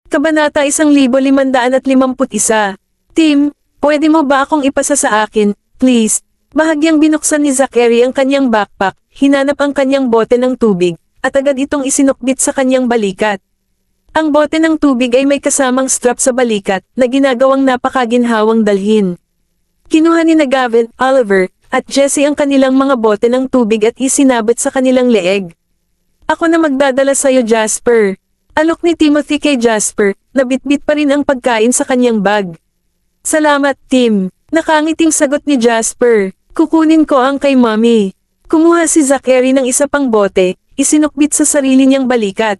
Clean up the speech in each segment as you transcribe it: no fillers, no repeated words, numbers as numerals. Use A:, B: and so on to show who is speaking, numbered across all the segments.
A: Kabanata 1551. Tim, pwede mo ba akong ipasa sa akin, please? Bahagyang binuksan ni Zachary ang kanyang backpack, hinanap ang kanyang bote ng tubig, at agad itong isinukbit sa kanyang balikat. Ang bote ng tubig ay may kasamang strap sa balikat na ginagawang napakaginhawang dalhin. Kinuha ni Gavin, Oliver, at Jesse ang kanilang mga bote ng tubig at isinabit sa kanilang leeg. Ako na magdadala sa'yo, Jasper. Alok ni Timothy kay Jasper, nabitbit pa rin ang pagkain sa kanyang bag. Salamat, Tim. Nakangiting sagot ni Jasper. Kukunin ko ang kay Mommy. Kumuha si Zachary ng isa pang bote, isinukbit sa sarili niyang balikat.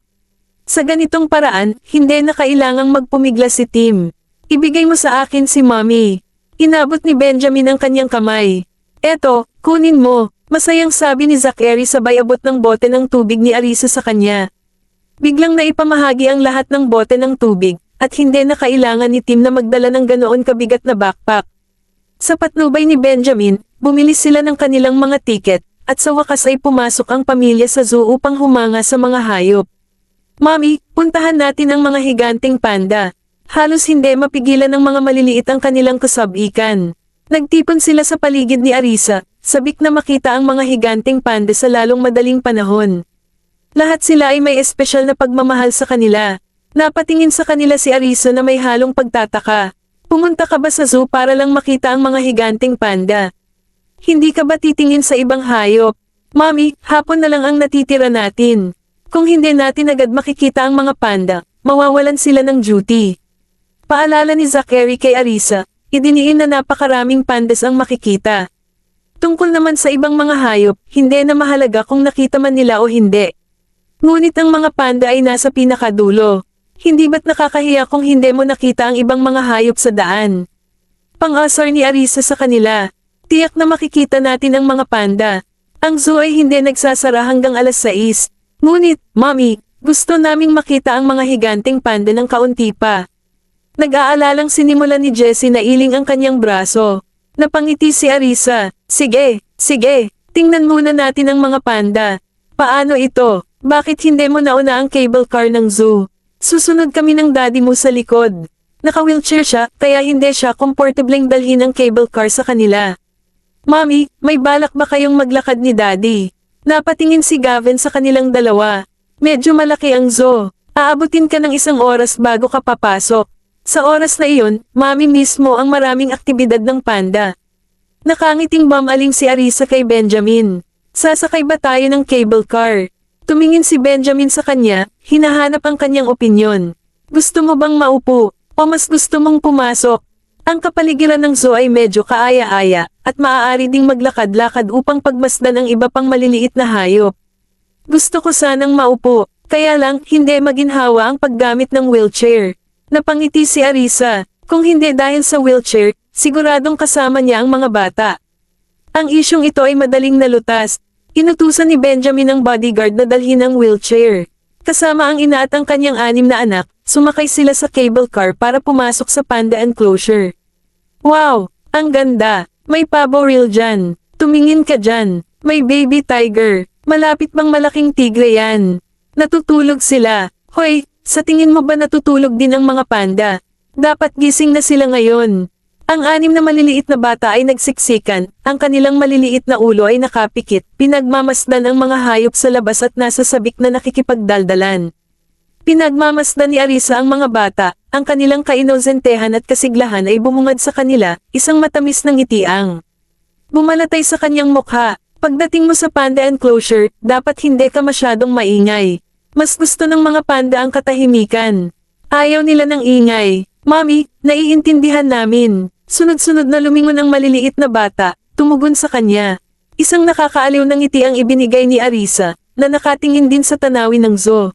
A: Sa ganitong paraan, hindi na kailangang magpumiglas si Tim. Ibigay mo sa akin si Mommy. Inabot ni Benjamin ang kanyang kamay. Eto, kunin mo. Masayang sabi ni Zachary sabay abot ng bote ng tubig ni Arisa sa kanya. Biglang naipamahagi ang lahat ng bote ng tubig, at hindi na kailangan ni Tim na magdala ng ganoon kabigat na backpack. Sa patnubay ni Benjamin, bumili sila ng kanilang mga tiket, at sa wakas ay pumasok ang pamilya sa zoo upang humanga sa mga hayop. Mommy, puntahan natin ang mga higanting panda. Halos hindi mapigilan ng mga maliliit ang kanilang kasabikan. Nagtipon sila sa paligid ni Arisa, sabik na makita ang mga higanting panda sa lalong madaling panahon. Lahat sila ay may espesyal na pagmamahal sa kanila. Napatingin sa kanila si Arisa na may halong pagtataka. Pumunta ka ba sa zoo para lang makita ang mga higanting panda? Hindi ka ba titingin sa ibang hayop? Mommy, hapon na lang ang natitira natin. Kung hindi natin agad makikita ang mga panda, mawawalan sila ng duty. Paalala ni Zachary kay Arisa, idiniin na napakaraming pandas ang makikita. Tungkol naman sa ibang mga hayop, hindi na mahalaga kung nakita man nila o hindi. Ngunit ang mga panda ay nasa pinakadulo. Hindi ba't nakakahiya kung hindi mo nakita ang ibang mga hayop sa daan? Pang-asar ni Arisa sa kanila. Tiyak na makikita natin ang mga panda. Ang zoo ay hindi nagsasara hanggang alas 6. Ngunit, Mommy, gusto naming makita ang mga higanting panda ng kaunti pa. Nag-aalalang sinimulan ni Jessie na iling ang kanyang braso. Napangiti si Arisa. Sige, tingnan muna natin ang mga panda. Paano ito? Bakit hindi mo nauna ang cable car ng zoo? Susunod kami ng daddy mo sa likod. Naka-wheelchair siya, kaya hindi siya komportableng dalhin ang cable car sa kanila. Mommy, may balak ba kayong maglakad ni daddy? Napatingin si Gavin sa kanilang dalawa. Medyo malaki ang zoo. Aabutin ka ng 1 oras bago ka papasok. Sa oras na iyon, Mommy mismo ang maraming aktibidad ng panda. Nakangiting bumaling si Arisa kay Benjamin. Sasakay ba tayo ng cable car? Tumingin si Benjamin sa kanya, hinahanap ang kanyang opinyon. Gusto mo bang maupo, o mas gusto mong pumasok? Ang kapaligiran ng zoo ay medyo kaaya-aya, at maaari ding maglakad-lakad upang pagmasdan ang iba pang maliliit na hayop. Gusto ko sanang maupo, kaya lang hindi maginhawa ang paggamit ng wheelchair. Napangiti si Arisa, kung hindi dahil sa wheelchair, siguradong kasama niya ang mga bata. Ang isyong ito ay madaling nalutas. Inutusan ni Benjamin ang bodyguard na dalhin ang wheelchair. Kasama ang ina at ang kanyang 6 na anak, sumakay sila sa cable car para pumasok sa panda enclosure. Wow! Ang ganda! May pabo reel dyan. Tumingin ka dyan. May baby tiger. Malapit bang malaking tigre yan? Natutulog sila. Hoy, sa tingin mo ba natutulog din ang mga panda? Dapat gising na sila ngayon. Ang 6 na maliliit na bata ay nagsiksikan, ang kanilang maliliit na ulo ay nakapikit, pinagmamasdan ang mga hayop sa labas at nasa sabik na nakikipagdaldalan. Pinagmamasdan ni Arisa ang mga bata, ang kanilang kainosentehan at kasiglahan ay bumungad sa kanila, isang matamis ng ngitiang. Bumalatay sa kanyang mukha, pagdating mo sa panda enclosure, dapat hindi ka masyadong maingay. Mas gusto ng mga panda ang katahimikan. Ayaw nila ng ingay. Mommy, naiintindihan namin. Sunod-sunod na lumingon ang maliliit na bata, tumugon sa kanya. Isang nakakaaliw ng ngiti ang ibinigay ni Arisa, na nakatingin din sa tanawin ng zoo.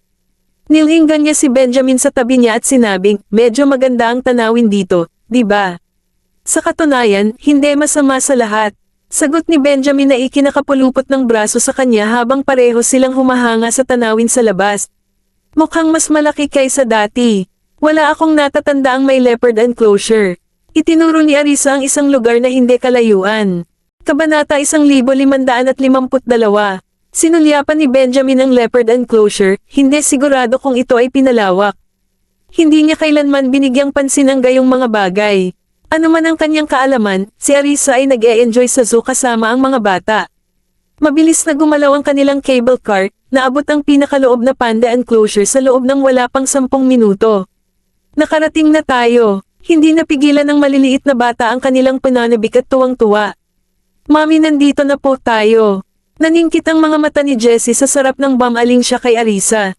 A: Nilinggan niya si Benjamin sa tabi niya at sinabing, medyo maganda ang tanawin dito, di ba? Sa katunayan, hindi masama sa lahat. Sagot ni Benjamin na ikinakapulupot ng braso sa kanya habang pareho silang humahanga sa tanawin sa labas. Mukhang mas malaki kaysa dati. Wala akong natatanda ang may leopard enclosure. Itinuro ni Arisa ang isang lugar na hindi kalayuan. Kabanata 1552. Sinulyapan ni Benjamin ang leopard enclosure, hindi sigurado kung ito ay pinalawak. Hindi niya kailanman binigyang pansin ang gayong mga bagay. Ano man ang kanyang kaalaman, si Arisa ay nag-e-enjoy sa zoo kasama ang mga bata. Mabilis na gumalaw ang kanilang cable car, naabot ang pinakaloob na panda enclosure sa loob ng wala pang 10 minuto. Nakarating na tayo. Hindi napigilan ng maliliit na bata ang kanilang pananabik at tuwang-tuwa. Mami, nandito na po tayo. Naningkit ang mga mata ni Jessie sa sarap ng bamaling siya kay Arisa.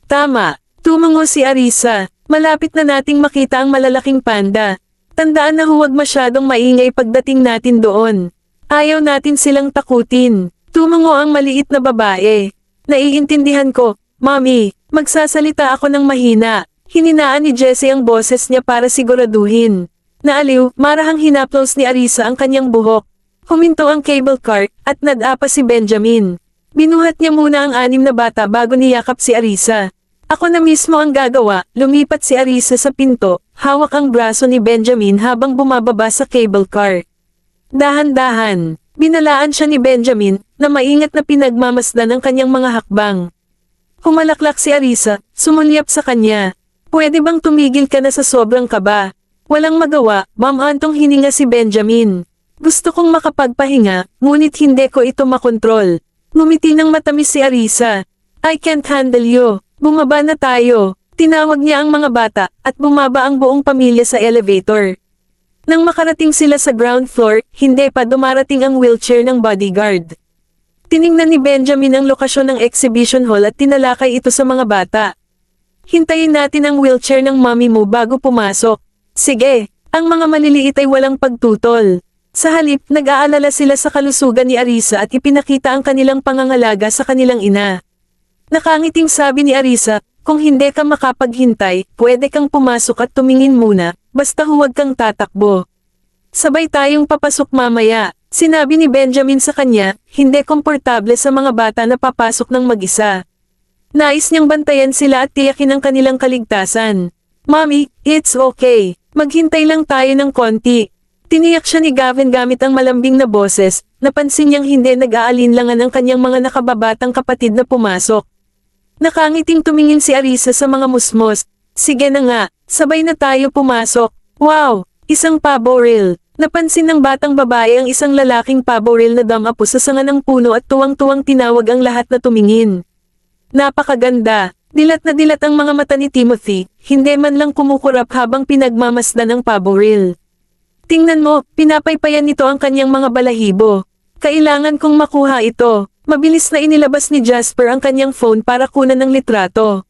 A: Tama, tumango si Arisa. Malapit na nating makita ang malalaking panda. Tandaan na huwag masyadong maingay pagdating natin doon. Ayaw natin silang takutin. Tumango ang maliit na babae. Naiintindihan ko, Mami, magsasalita ako ng mahina. Hininaan ni Jessie ang boses niya para siguraduhin. Naaliw, marahang hinaplos ni Arisa ang kanyang buhok. Huminto ang cable car, at nadapa si Benjamin. Binuhat niya muna ang 6 na bata bago niyakap si Arisa. Ako na mismo ang gagawa, lumipat si Arisa sa pinto, hawak ang braso ni Benjamin habang bumababa sa cable car. Dahan-dahan, binalaan siya ni Benjamin, na maingat na pinagmamasdan ang kanyang mga hakbang. Humalaklak si Arisa, sumulyap sa kanya. Pwede bang tumigil ka na sa sobrang kaba? Walang magawa, mamantong hininga si Benjamin. Gusto kong makapagpahinga, ngunit hindi ko ito makontrol. Ngumiti ng matamis si Arisa. I can't handle you. Bumaba na tayo. Tinawag niya ang mga bata, at bumaba ang buong pamilya sa elevator. Nang makarating sila sa ground floor, hindi pa dumarating ang wheelchair ng bodyguard. Tiningnan ni Benjamin ang lokasyon ng exhibition hall at tinalakay ito sa mga bata. Hintayin natin ang wheelchair ng mommy mo bago pumasok. Sige, ang mga maliliit ay walang pagtutol. Sa halip, nag-aalala sila sa kalusugan ni Arisa at ipinakita ang kanilang pangangalaga sa kanilang ina. Nakangiting sabi ni Arisa, kung hindi ka makapaghintay, pwede kang pumasok at tumingin muna, basta huwag kang tatakbo. Sabay tayong papasok mamaya, sinabi ni Benjamin sa kanya, hindi komportable sa mga bata na papasok ng mag-isa. Nais niyang bantayan sila at tiyakin ang kanilang kaligtasan. Mommy, it's okay. Maghintay lang tayo ng konti. Tiniyak siya ni Gavin gamit ang malambing na boses, napansin niyang hindi nag-aalinlangan ang kanyang mga nakababatang kapatid na pumasok. Nakangiting tumingin si Arisa sa mga musmos. Sige na nga, sabay na tayo pumasok. Wow, isang pabo reel. Napansin ng batang babae ang isang lalaking pabo reel na damapo sa sanga ng puno at tuwang-tuwang tinawag ang lahat na tumingin. Napakaganda. Dilat na dilat ang mga mata ni Timothy, hindi man lang kumukurap habang pinagmamasdan ang pabo reel. Tingnan mo, pinapaypayan nito ang kanyang mga balahibo. Kailangan kong makuha ito. Mabilis na inilabas ni Jasper ang kanyang phone para kunan ng litrato.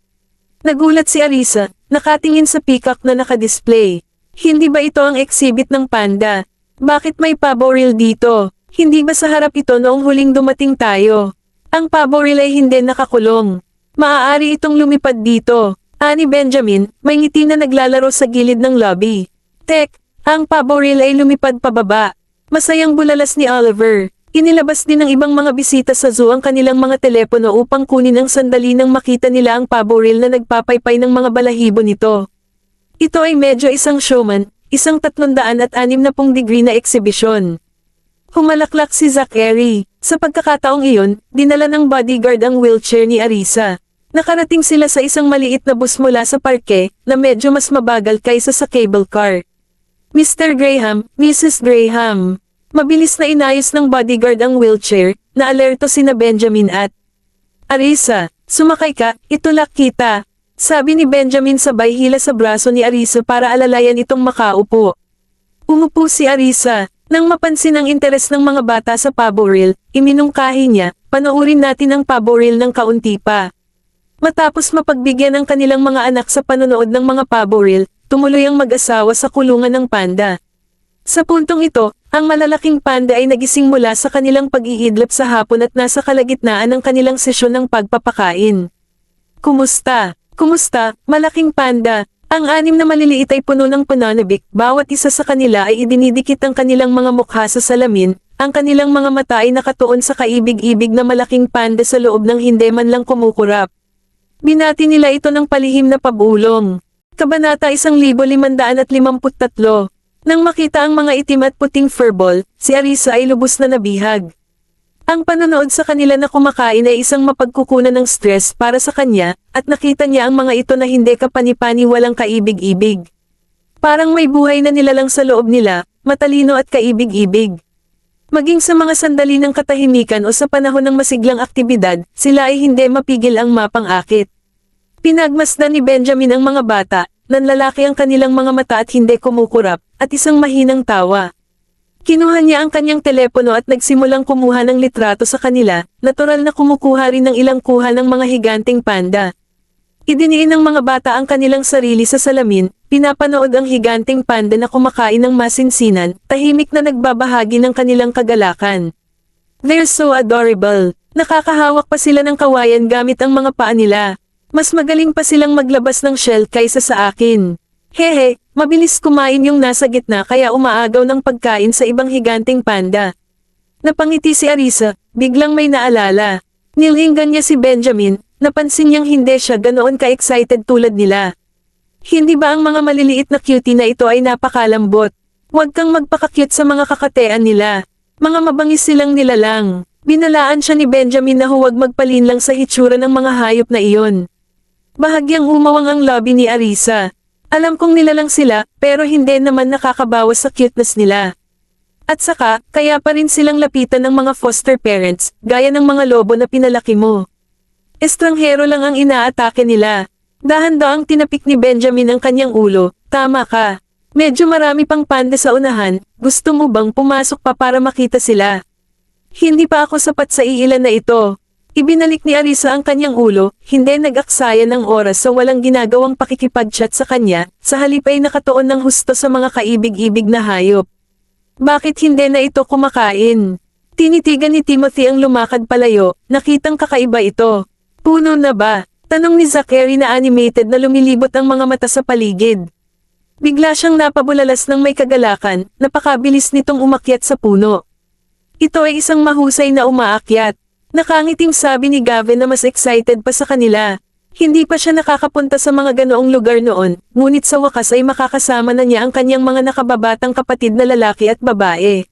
A: Nagulat si Arisa, nakatingin sa peacock na nakadisplay. Hindi ba ito ang exhibit ng panda? Bakit may pabo reel dito? Hindi ba sa harap ito noong huling dumating tayo? Ang pabo reel ay hindi nakakulong. Maaari itong lumipad dito. Ani Benjamin, may ngiti na naglalaro sa gilid ng lobby. Tek, ang pabo reel ay lumipad pababa. Masayang bulalas ni Oliver. Inilabas din ng ibang mga bisita sa zoo ang kanilang mga telepono upang kunin ang sandali nang makita nila ang pabo reel na nagpapaypay ng mga balahibo nito. Ito ay medyo isang showman, isang 360 degree na eksibisyon. Humalaklak si Zachary. Sa pagkakataong iyon, dinala ng bodyguard ang wheelchair ni Arisa. Nakarating sila sa isang maliit na bus mula sa parke, na medyo mas mabagal kaysa sa cable car. Mr. Graham, Mrs. Graham. Mabilis na inayos ng bodyguard ang wheelchair, na alerto sina Benjamin at Arisa, sumakay ka, itulak kita. Sabi ni Benjamin sabay hila sa braso ni Arisa para alalayan itong makaupo. Umupo si Arisa. Nang mapansin ang interes ng mga bata sa pabo reel, iminungkahi niya, panoorin natin ang pabo reel ng kaunti pa. Matapos mapagbigyan ang kanilang mga anak sa panonood ng mga pabo reel, tumuloy ang mag-asawa sa kulungan ng panda. Sa puntong ito, ang malalaking panda ay nagising mula sa kanilang pag-iidlap sa hapon at nasa kalagitnaan ng kanilang sesyon ng pagpapakain. Kumusta? Kumusta, malaking panda? Ang 6 na maliliit ay puno ng pananabik, bawat isa sa kanila ay idinidikit ang kanilang mga mukha sa salamin, ang kanilang mga mata ay nakatuon sa kaibig-ibig na malaking panda sa loob ng hindi man lang kumukurap. Binati nila ito ng palihim na pabulong. Kabanata 1553. Nang makita ang mga itim at puting furball, si Arisa ay lubos na nabihag. Ang panonood sa kanila na kumakain ay isang mapagkukunan ng stress para sa kanya, at nakita niya ang mga ito na hindi kapani-pani walang kaibig-ibig. Parang may buhay na nilalang sa loob nila, matalino at kaibig-ibig. Maging sa mga sandali ng katahimikan o sa panahon ng masiglang aktibidad, sila ay hindi mapigil ang mapang-akit. Pinagmasdan ni Benjamin ang mga bata, nanlalaki ang kanilang mga mata at hindi kumukurap, at isang mahinang tawa. Kinuha niya ang kanyang telepono at nagsimulang kumuha ng litrato sa kanila, natural na kumukuha rin ng ilang kuha ng mga higanting panda. Idiniin ng mga bata ang kanilang sarili sa salamin, pinapanood ang higanting panda na kumakain ng masinsinan, tahimik na nagbabahagi ng kanilang kagalakan. They're so adorable. Nakakahawak pa sila ng kawayan gamit ang mga paa nila. Mas magaling pa silang maglabas ng shell kaysa sa akin. Hehe, mabilis kumain yung nasa gitna kaya umaagaw ng pagkain sa ibang higanting panda. Napangiti si Arisa, biglang may naalala. Nilinggan niya si Benjamin, napansin niyang hindi siya ganoon ka-excited tulad nila. Hindi ba ang mga maliliit na cutie na ito ay napakalambot? Huwag kang magpaka-cute sa mga kakatean nila. Mga mabangis silang nilalang. Binalaan siya ni Benjamin na huwag magpalin lang sa hitsura ng mga hayop na iyon. Bahagyang umawang ang lobby ni Arisa. Alam kong nilalang sila, pero hindi naman nakakabawas sa cuteness nila. At saka, kaya pa rin silang lapitan ng mga foster parents, gaya ng mga lobo na pinalaki mo. Estranghero lang ang inaatake nila. Dahan-daang tinapik ni Benjamin ang kanyang ulo, tama ka. Medyo marami pang panda sa unahan, gusto mo bang pumasok pa para makita sila? Hindi pa ako sapat sa iilan na ito. Ibinalik ni Arisa ang kanyang ulo, hindi nag-aksaya ng oras sa walang ginagawang pakikipag-chat sa kanya, sa halip ay nakatuon ng husto sa mga kaibig-ibig na hayop. Bakit hindi na ito kumakain? Tinitigan ni Timothy ang lumakad palayo, nakitang kakaiba ito. Puno na ba? Tanong ni Zachary na animated na lumilibot ang mga mata sa paligid. Bigla siyang napabulalas ng may kagalakan, napakabilis nitong umakyat sa puno. Ito ay isang mahusay na umaakyat. Nakangiting sabi ni Gavin na mas excited pa sa kanila. Hindi pa siya nakakapunta sa mga ganoong lugar noon, ngunit sa wakas ay makakasama na niya ang kanyang mga nakababatang kapatid na lalaki at babae.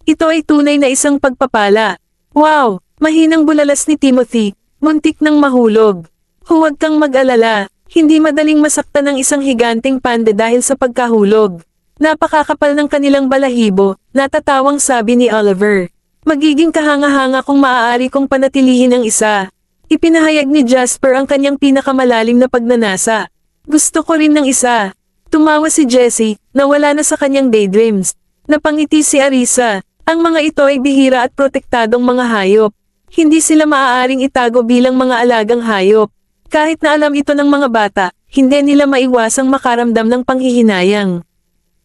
A: Ito ay tunay na isang pagpapala. Wow! Mahinang bulalas ni Timothy, muntik nang mahulog. Huwag kang mag-alala, hindi madaling masaktan ng isang higanting panda dahil sa pagkahulog. Napakakapal ng kanilang balahibo, natatawang sabi ni Oliver. Magiging kahanga-hanga kung maaari kong panatilihin ang isa. Ipinahayag ni Jasper ang kanyang pinakamalalim na pagnanasa. Gusto ko rin ng isa. Tumawa si Jessie, nawala na sa kanyang daydreams. Napangiti si Arisa. Ang mga ito ay bihira at protektadong mga hayop. Hindi sila maaaring itago bilang mga alagang hayop. Kahit na alam ito ng mga bata, hindi nila maiwasang makaramdam ng panghihinayang.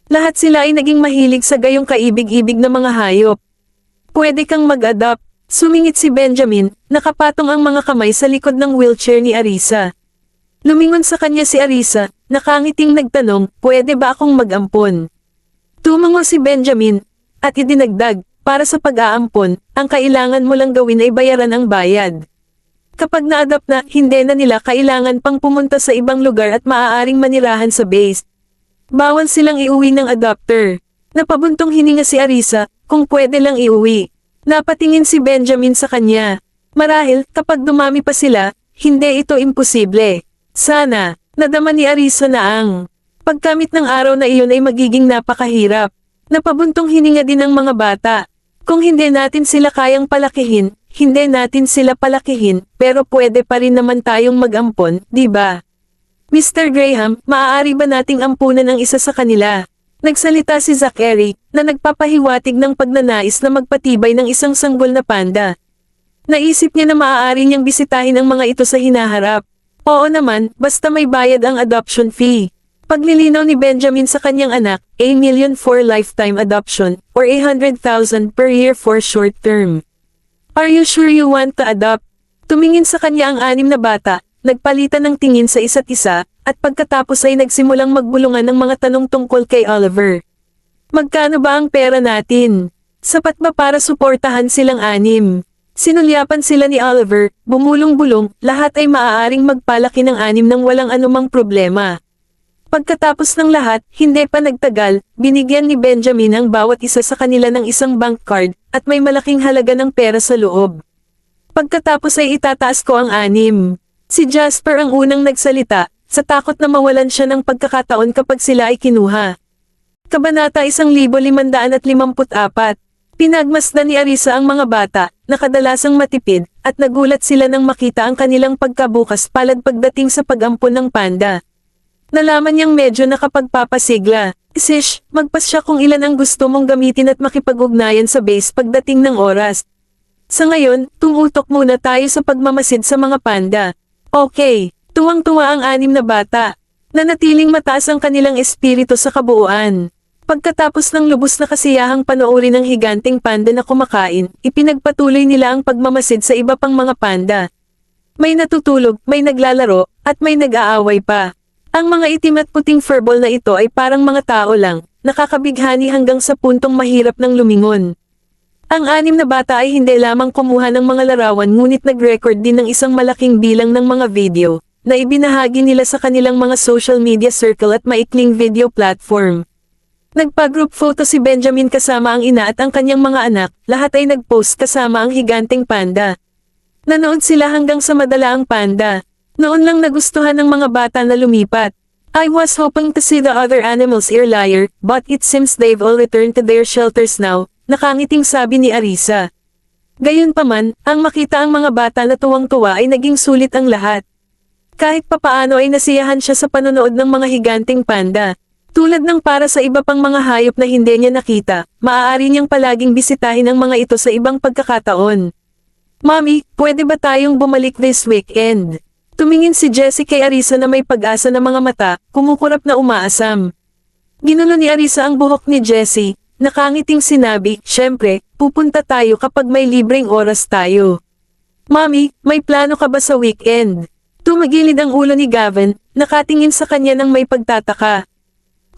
A: Lahat sila ay naging mahilig sa gayong kaibig-ibig na mga hayop. Pwede kang mag-adopt, sumingit si Benjamin, nakapatong ang mga kamay sa likod ng wheelchair ni Arisa. Lumingon sa kanya si Arisa, nakangiting nagtanong, pwede ba akong mag-ampon? Tumango si Benjamin, at idinagdag, para sa pag-aampon, ang kailangan mo lang gawin ay bayaran ang bayad. Kapag na-adopt na, hindi na nila kailangan pang pumunta sa ibang lugar at maaaring manirahan sa base. Bawal silang iuwi ng adopter. Napabuntong hininga si Arisa, kung pwede lang iuwi. Napatingin si Benjamin sa kanya. Marahil, kapag dumami pa sila, hindi ito imposible. Sana, nadama ni Arisa na ang pagkamit ng araw na iyon ay magiging napakahirap. Napabuntong hininga din ng mga bata. Kung hindi natin sila kayang palakihin, hindi natin sila palakihin, pero pwede pa rin naman tayong mag-ampon, di ba? Mr. Graham, maaari ba nating ampunan ang isa sa kanila? Nagsalita si Zachary, na nagpapahiwatig ng pagnanais na magpatibay ng isang sanggol na panda. Naisip niya na maaari niyang bisitahin ang mga ito sa hinaharap. Oo naman, basta may bayad ang adoption fee. Paglilinaw ni Benjamin sa kanyang anak, $1 million for lifetime adoption, or $100,000 per year for short term. Are you sure you want to adopt? Tumingin sa kanya ang 6 na bata, nagpalitan ng tingin sa isa't isa, at pagkatapos ay nagsimulang magbulungan ng mga tanong tungkol kay Oliver. Magkano ba ang pera natin? Sapat ba para suportahan silang 6? Sinulyapan sila ni Oliver, bumulong-bulong, lahat ay maaaring magpalaki ng 6 nang walang anumang problema. Pagkatapos ng lahat, hindi pa nagtagal, binigyan ni Benjamin ang bawat isa sa kanila ng isang bank card, at may malaking halaga ng pera sa loob. Pagkatapos ay itataas ko ang 6. Si Jasper ang unang nagsalita, sa takot na mawalan siya ng pagkakataon kapag sila ay kinuha. Kabanata 1554. Pinagmasdan ni Arisa ang mga bata, na kadalasang matipid, at nagulat sila nang makita ang kanilang pagkabukas palad pagdating sa pag-ampon ng panda. Nalaman niyang medyo nakapagpapasigla. Isish, magpasya kung ilan ang gusto mong gamitin at makipag-ugnayan sa base pagdating ng oras. Sa ngayon, tumutok muna tayo sa pagmamasid sa mga panda. Okay, tuwang-tuwa ang 6 na bata. Nanatiling mataas ang kanilang espiritu sa kabuuan. Pagkatapos ng lubos na kasiyahang panoorin ng higanteng panda na kumakain, ipinagpatuloy nila ang pagmamasid sa iba pang mga panda. May natutulog, may naglalaro, at may nag-aaway pa. Ang mga itim at puting furball na ito ay parang mga tao lang, nakakabighani hanggang sa puntong mahirap ng lumingon. Ang 6 na bata ay hindi lamang kumuha ng mga larawan ngunit nag-record din ng isang malaking bilang ng mga video, na ibinahagi nila sa kanilang mga social media circle at maikling video platform. Nagpa-group photo si Benjamin kasama ang ina at ang kanyang mga anak, lahat ay nag-post kasama ang higanteng panda. Nanood sila hanggang sa madala ang panda. Noon lang nagustuhan ng mga bata na lumipat. I was hoping to see the other animals earlier, but it seems they've all returned to their shelters now, nakangiting sabi ni Arisa. Gayunpaman, ang makita ang mga bata na tuwang-tuwa ay naging sulit ang lahat. Kahit papaano ay nasiyahan siya sa panonood ng mga higanteng panda. Tulad ng para sa iba pang mga hayop na hindi niya nakita, maaari niyang palaging bisitahin ang mga ito sa ibang pagkakataon. Mommy, pwede ba tayong bumalik this weekend? Tumingin si Jessie kay Arisa na may pag-asa na mga mata, kumukurap na umaasam. Ginulo ni Arisa ang buhok ni Jessie, nakangiting sinabi, syempre, pupunta tayo kapag may libreng oras tayo. Mommy, may plano ka ba sa weekend? Tumagilid ang ulo ni Gavin, nakatingin sa kanya ng may pagtataka.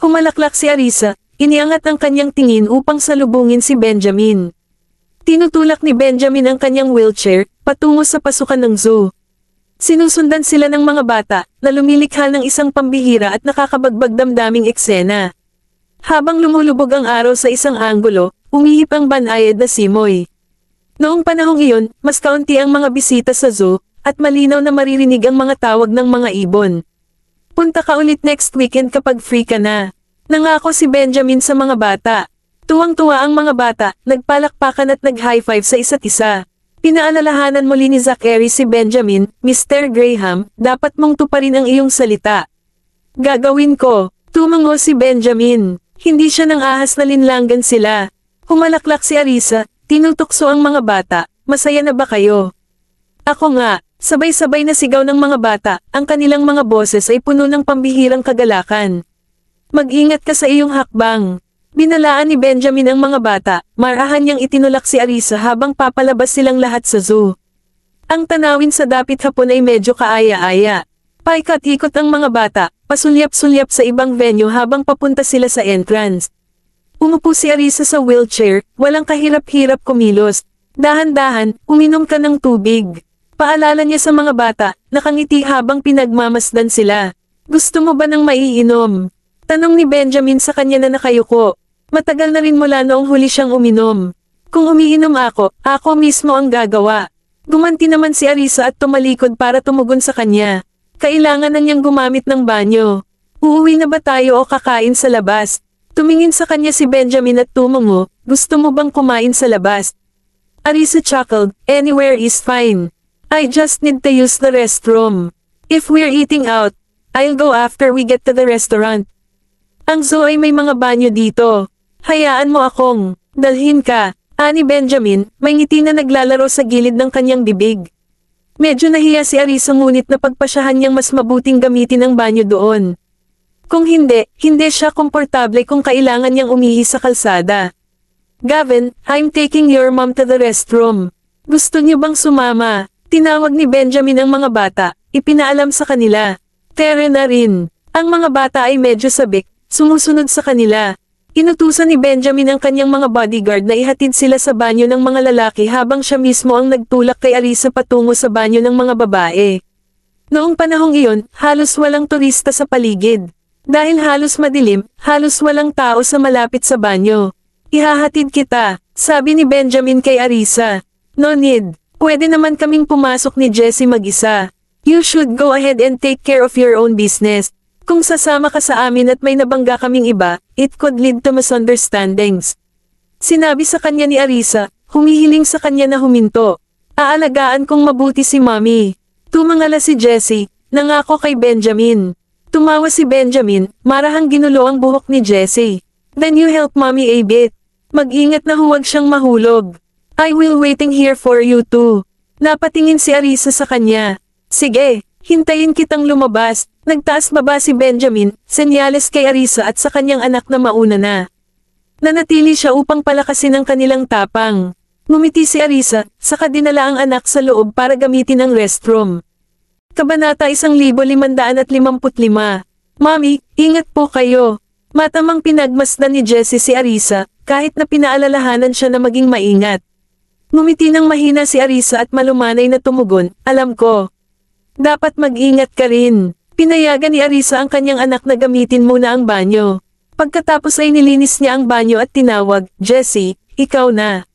A: Humalaklak si Arisa, iniangat ang kanyang tingin upang salubungin si Benjamin. Tinutulak ni Benjamin ang kanyang wheelchair, patungo sa pasukan ng zoo. Sinusundan sila ng mga bata, na lumilikha ng isang pambihira at nakakabagbag damdaming eksena. Habang lumulubog ang araw sa isang anggulo, umihip ang banayad na simoy. Noong panahong iyon, mas kaunti ang mga bisita sa zoo, at malinaw na maririnig ang mga tawag ng mga ibon. Punta ka ulit next weekend kapag free ka na. Nangako si Benjamin sa mga bata. Tuwang-tuwa ang mga bata, nagpalakpakan at nag-high five sa isa't isa. Pinaalalahanan muli ni Zachary si Benjamin, Mr. Graham, dapat mong tuparin ang iyong salita. Gagawin ko, tumango si Benjamin. Hindi siya nang ahas na linlanggan sila. Humalaklak si Arisa, tinutukso ang mga bata, masaya na ba kayo? Ako nga. Sabay-sabay na sigaw ng mga bata, ang kanilang mga boses ay puno ng pambihirang kagalakan. Mag-ingat ka sa iyong hakbang. Binalaan ni Benjamin ang mga bata, marahan niyang itinulak si Arisa habang papalabas silang lahat sa zoo. Ang tanawin sa dapit hapon ay medyo kaaya-aya. Paikat-ikot ang mga bata, pasulyap-sulyap sa ibang venue habang papunta sila sa entrance. Umupo si Arisa sa wheelchair, walang kahirap-hirap kumilos. Dahan-dahan, uminom ka ng tubig. Paalala niya sa mga bata, nakangiti habang pinagmamasdan sila. Gusto mo ba ng maiinom? Tanong ni Benjamin sa kanya na nakayuko. Matagal na rin mula noong huli siyang uminom. Kung umiinom ako mismo ang gagawa. Gumanti naman si Arisa at tumalikod para tumugon sa kanya. Kailangan na niyang gumamit ng banyo. Uuwi na ba tayo o kakain sa labas? Tumingin sa kanya si Benjamin at tumungo, gusto mo bang kumain sa labas? Arisa chuckled, anywhere is fine. I just need to use the restroom. If we're eating out, I'll go after we get to the restaurant. Ang zoo ay may mga banyo dito. Hayaan mo akong dalhin ka. Ani Benjamin, may ngiti na naglalaro sa gilid ng kanyang bibig. Medyo nahiya si Arisa ngunit napagpasyahan niyang mas mabuting gamitin ang banyo doon. Kung hindi siya komportable kung kailangan niyang umihi sa kalsada. Gavin, I'm taking your mom to the restroom. Gusto niyo bang sumama? Tinawag ni Benjamin ang mga bata, ipinaalam sa kanila. Tere na rin. Ang mga bata ay medyo sabik, sumusunod sa kanila. Inutusan ni Benjamin ang kanyang mga bodyguard na ihatid sila sa banyo ng mga lalaki habang siya mismo ang nagtulak kay Arisa patungo sa banyo ng mga babae. Noong panahong iyon, halos walang turista sa paligid. Dahil halos madilim, halos walang tao sa malapit sa banyo. Ihahatid kita, Sabi ni Benjamin kay Arisa. No need. Pwede naman kaming pumasok ni Jessie mag-isa. You should go ahead and take care of your own business. Kung sasama ka sa amin at may nabangga kaming iba, it could lead to misunderstandings. Sinabi sa kanya ni Arisa, humihiling sa kanya na huminto. Aalagaan kong mabuti si Mommy. Tumangala si Jessie, nangako kay Benjamin. Tumawa si Benjamin, marahang ginulo ang buhok ni Jessie. Then you help Mommy a bit. Mag-ingat na huwag siyang mahulog. I will waiting here for you too. Napatingin si Arisa sa kanya. Sige, hintayin kitang lumabas. Nagtaas baba si Benjamin, senyales kay Arisa at sa kanyang anak na mauna na. Nanatili siya upang palakasin ang kanilang tapang. Ngumiti si Arisa, saka dinala ang anak sa loob para gamitin ang restroom. Kabanata 1555. Mommy, ingat po kayo. Matamang pinagmasdan ni Jessie si Arisa, kahit na pinaalalahanan siya na maging maingat. Ngumiti ng mahina si Arisa at malumanay na tumugon, alam ko. Dapat mag-ingat ka rin. Pinayagan ni Arisa ang kanyang anak na gamitin muna ang banyo. Pagkatapos ay nilinis niya ang banyo at tinawag, Jessie, ikaw na.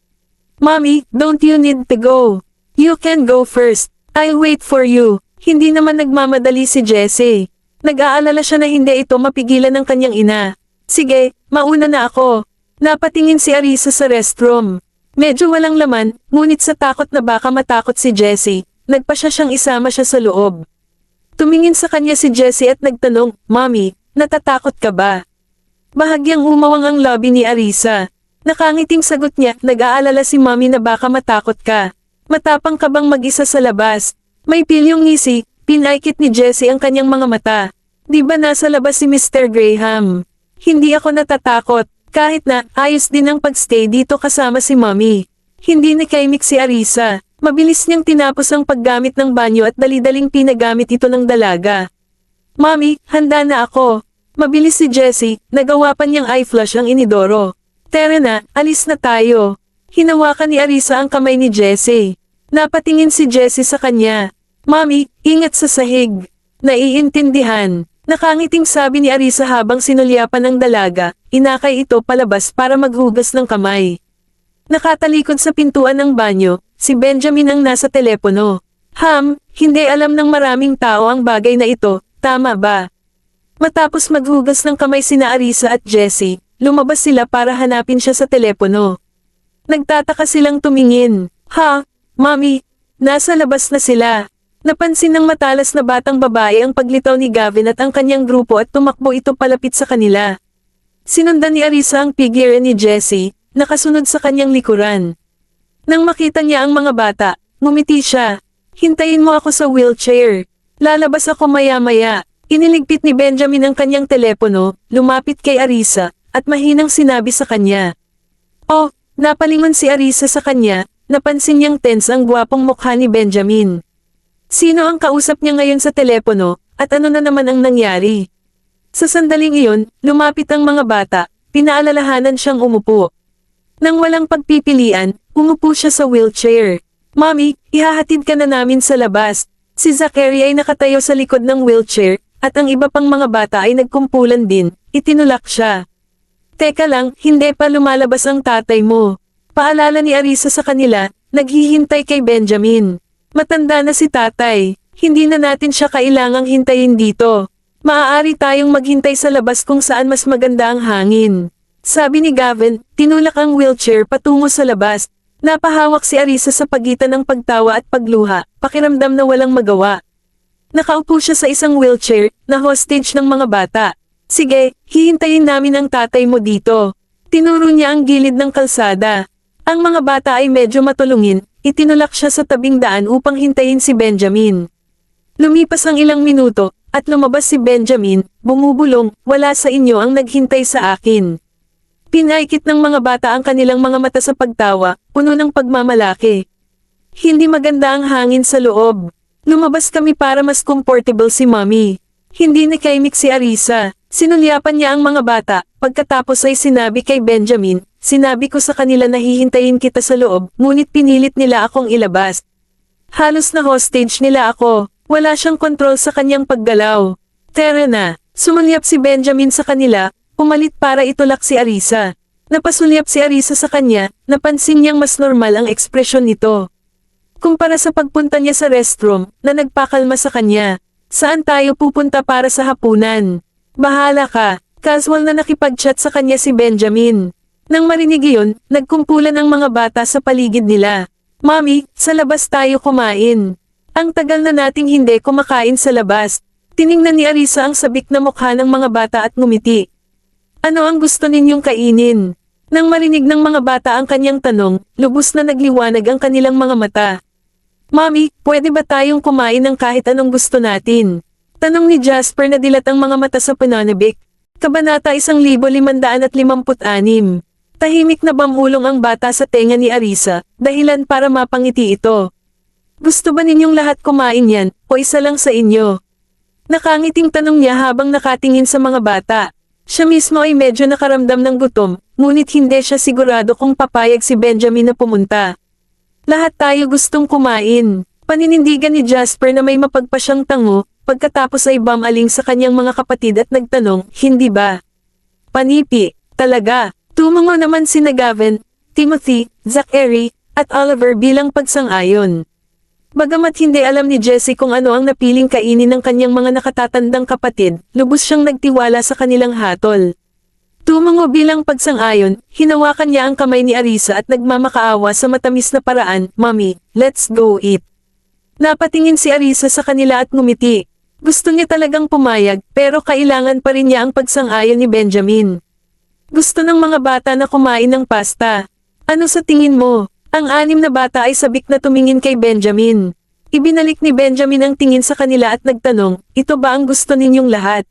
A: Mommy, don't you need to go? You can go first. I'll wait for you. Hindi naman nagmamadali si Jessie. Nag-aalala siya na hindi ito mapigilan ng kanyang ina. Sige, mauna na ako. Napatingin si Arisa sa restroom. Medyo walang laman, ngunit sa takot na baka matakot si Jessie, nagpa siyang isama siya sa loob. Tumingin sa kanya si Jessie at nagtanong, Mommy, natatakot ka ba? Bahagyang umawang ang lobby ni Arisa. Nakangiting sagot niya, nag-aalala si Mommy na baka matakot ka. Matapang ka bang mag-isa sa labas? May pilyong ngisi, pinaikit ni Jessie ang kanyang mga mata. Di ba nasa labas si Mr. Graham? Hindi ako natatakot, kahit na ayos din ang pagstay dito kasama si Mommy. Hindi nakaimik si Arisa. Mabilis niyang tinapos ang paggamit ng banyo at dali-daling pinagamit ito ng dalaga. Mommy, handa na ako. Mabilis si Jessie, nagawa pa niyang eye flush ang inidoro. Tara na, alis na tayo. Hinawakan ni Arisa ang kamay ni Jessie. Napatingin si Jessie sa kanya. Mommy, ingat sa sahig. Naiintindihan. Nakangiting sabi ni Arisa habang sinulyapan ng dalaga, inakay ito palabas para maghugas ng kamay. Nakatalikod sa pintuan ng banyo, si Benjamin ang nasa telepono. Hindi alam ng maraming tao ang bagay na ito, tama ba? Matapos maghugas ng kamay sina Arisa at Jessie, lumabas sila para hanapin siya sa telepono. Nagtataka silang tumingin. Mommy, nasa labas na sila. Napansin ng matalas na batang babae ang paglitaw ni Gavin at ang kanyang grupo at tumakbo ito palapit sa kanila. Sinundan ni Arisa ang figure ni Jessie, nakasunod sa kanyang likuran. Nang makita niya ang mga bata, ngumiti siya. Hintayin mo ako sa wheelchair. Lalabas ako maya-maya. Iniligpit ni Benjamin ang kanyang telepono, lumapit kay Arisa, at mahinang sinabi sa kanya. Oh, napalingon si Arisa sa kanya, napansin niyang tense ang gwapong mukha ni Benjamin. Sino ang kausap niya ngayon sa telepono, at ano na naman ang nangyari? Sa sandaling iyon, lumapit ang mga bata, pinaalalahanan siyang umupo. Nang walang pagpipilian, umupo siya sa wheelchair. Mommy, ihahatid ka na namin sa labas. Si Zachary ay nakatayo sa likod ng wheelchair, at ang iba pang mga bata ay nagkumpulan din, itinulak siya. Teka lang, hindi pa lumalabas ang tatay mo. Paalala ni Arisa sa kanila, naghihintay kay Benjamin. Matanda na si tatay, hindi na natin siya kailangang hintayin dito. Maaari tayong maghintay sa labas kung saan mas maganda ang hangin. Sabi ni Gavin, tinulak ang wheelchair patungo sa labas. Napahawak si Arisa sa pagitan ng pagtawa at pagluha, pakiramdam na walang magawa. Nakaupo siya sa isang wheelchair, na hostage ng mga bata. Sige, hihintayin namin ang tatay mo dito. Tinuro niya ang gilid ng kalsada. Ang mga bata ay medyo matulungin, itinulak siya sa tabing daan upang hintayin si Benjamin. Lumipas ang ilang minuto, at lumabas si Benjamin, bumubulong, wala sa inyo ang naghintay sa akin. Pinaikit ng mga bata ang kanilang mga mata sa pagtawa, puno ng pagmamalaki. Hindi maganda ang hangin sa loob. Lumabas kami para mas comfortable si Mommy. Hindi nakaimik si Arisa. Sinulyapan niya ang mga bata, pagkatapos ay sinabi kay Benjamin, sinabi ko sa kanila na hihintayin kita sa loob, ngunit pinilit nila akong ilabas. Halos na hostage nila ako, wala siyang kontrol sa kanyang paggalaw. Tara na, sumulyap si Benjamin sa kanila, pumalit para itulak si Arisa. Napasulyap si Arisa sa kanya, napansin niyang mas normal ang ekspresyon nito. Kumpara sa pagpunta niya sa restroom, na nagpakalma sa kanya. Saan tayo pupunta para sa hapunan? Bahala ka. Casual na nakipag-chat sa kanya si Benjamin. Nang marinig iyon, nagkumpulan ang mga bata sa paligid nila. Mami, sa labas tayo kumain. Ang tagal na nating hindi kumakain sa labas. Tiningnan ni Arisa ang sabik na mukha ng mga bata at ngumiti. Ano ang gusto ninyong kainin? Nang marinig ng mga bata ang kanyang tanong, lubos na nagliwanag ang kanilang mga mata. Mami, pwede ba tayong kumain ng kahit anong gusto natin? Tanong ni Jasper na dilat ang mga mata sa pananabik. Kabanata 1556. Tahimik na bamulong ang bata sa tenga ni Arisa, dahilan para mapangiti ito. Gusto ba ninyong lahat kumain yan, o isa lang sa inyo? Nakangiting tanong niya habang nakatingin sa mga bata. Siya mismo ay medyo nakaramdam ng gutom, ngunit hindi siya sigurado kung papayag si Benjamin na pumunta. Lahat tayo gustong kumain. Paninindigan ni Jasper na may mapagpasyang tango, pagkatapos ay bumaling sa kanyang mga kapatid at nagtanong, hindi ba? Panipi, talaga. Tumango naman sina Gavin, Timothy, Zachary, at Oliver bilang pagsang-ayon. Bagamat hindi alam ni Jessie kung ano ang napiling kainin ng kanyang mga nakatatandang kapatid, lubos siyang nagtiwala sa kanilang hatol. Tumango bilang pagsang-ayon, hinawakan niya ang kamay ni Arisa at nagmamakaawa sa matamis na paraan, Mommy, let's go eat. Napatingin si Arisa sa kanila at ngumiti. Gusto niya talagang pumayag, pero kailangan pa rin niya ang pagsang-ayon ni Benjamin. Gusto ng mga bata na kumain ng pasta. Ano sa tingin mo? Ang 6 na bata ay sabik na tumingin kay Benjamin. Ibinalik ni Benjamin ang tingin sa kanila at nagtanong, ito ba ang gusto ninyong lahat?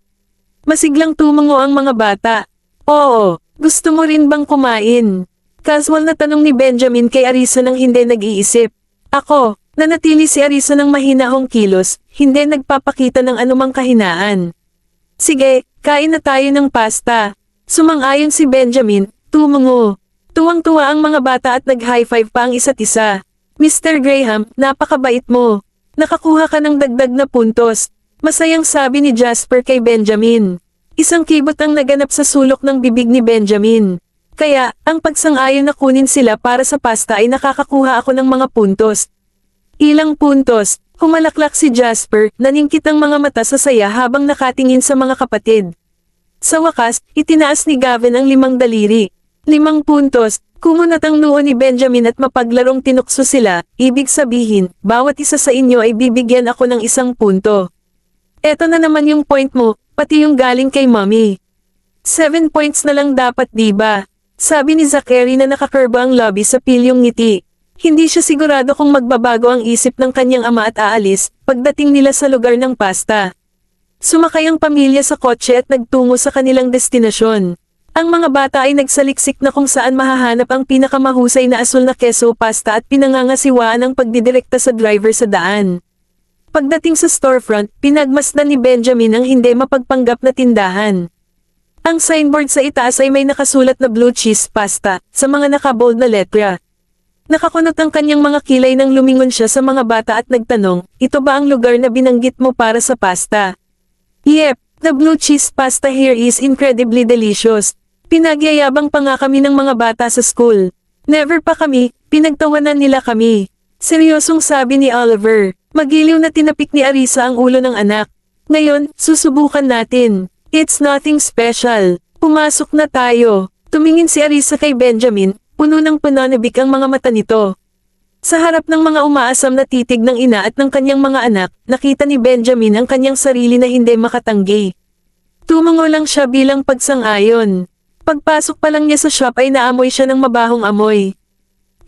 A: Masiglang tumango ang mga bata. Oo, gusto mo rin bang kumain? Casual na tanong ni Benjamin kay Arisa nang hindi nag-iisip. Ako, nanatili si Arisa ng mahinahong kilos, hindi nagpapakita ng anumang kahinaan. Sige, kain na tayo ng pasta. Sumang-ayon si Benjamin, tumango. Tuwang-tuwa ang mga bata at nag-high five pa ang isa't isa. Mr. Graham, napakabait mo. Nakakuha ka ng dagdag na puntos. Masayang sabi ni Jasper kay Benjamin. Isang kibot ang naganap sa sulok ng bibig ni Benjamin. Kaya, ang pagsang-ayon na kunin sila para sa pasta ay nakakakuha ako ng mga puntos. Ilang puntos, humalaklak si Jasper, naningkit ang mga mata sa saya habang nakatingin sa mga kapatid. Sa wakas, itinaas ni Gavin ang 5 daliri. 5 puntos, kumunat ang noo ni Benjamin at mapaglarong tinukso sila, ibig sabihin, bawat isa sa inyo ay bibigyan ako ng 1 punto. Eto na naman yung point mo, pati yung galing kay Mommy. 7 points na lang dapat diba? Sabi ni Zachary na nakakurba ang labi sa pilyong ngiti. Hindi siya sigurado kung magbabago ang isip ng kanyang ama at aalis, pagdating nila sa lugar ng pasta. Sumakay ang pamilya sa kotse at nagtungo sa kanilang destinasyon. Ang mga bata ay nagsaliksik na kung saan mahahanap ang pinakamahusay na asul na keso pasta at pinangangasiwaan ang pagdidirekta sa driver sa daan. Pagdating sa storefront, pinagmasdan ni Benjamin ang hindi mapagpanggap na tindahan. Ang signboard sa itaas ay may nakasulat na blue cheese pasta, sa mga nakabold na letra. Nakakunot ang kanyang mga kilay nang lumingon siya sa mga bata at nagtanong, ito ba ang lugar na binanggit mo para sa pasta? Yep, the blue cheese pasta here is incredibly delicious. Pinagyayabang pa nga kami ng mga bata sa school. Never pa kami, pinagtawanan nila kami. Seryosong sabi ni Oliver. Magiliw na tinapik ni Arisa ang ulo ng anak. Ngayon, susubukan natin. It's nothing special. Pumasok na tayo. Tumingin si Arisa kay Benjamin, puno ng pananabik ang mga mata nito. Sa harap ng mga umaasam na titig ng ina at ng kanyang mga anak, nakita ni Benjamin ang kanyang sarili na hindi makatanggi. Tumango lang siya bilang pagsang-ayon. Pagpasok pa lang niya sa shop ay naamoy siya ng mabahong amoy.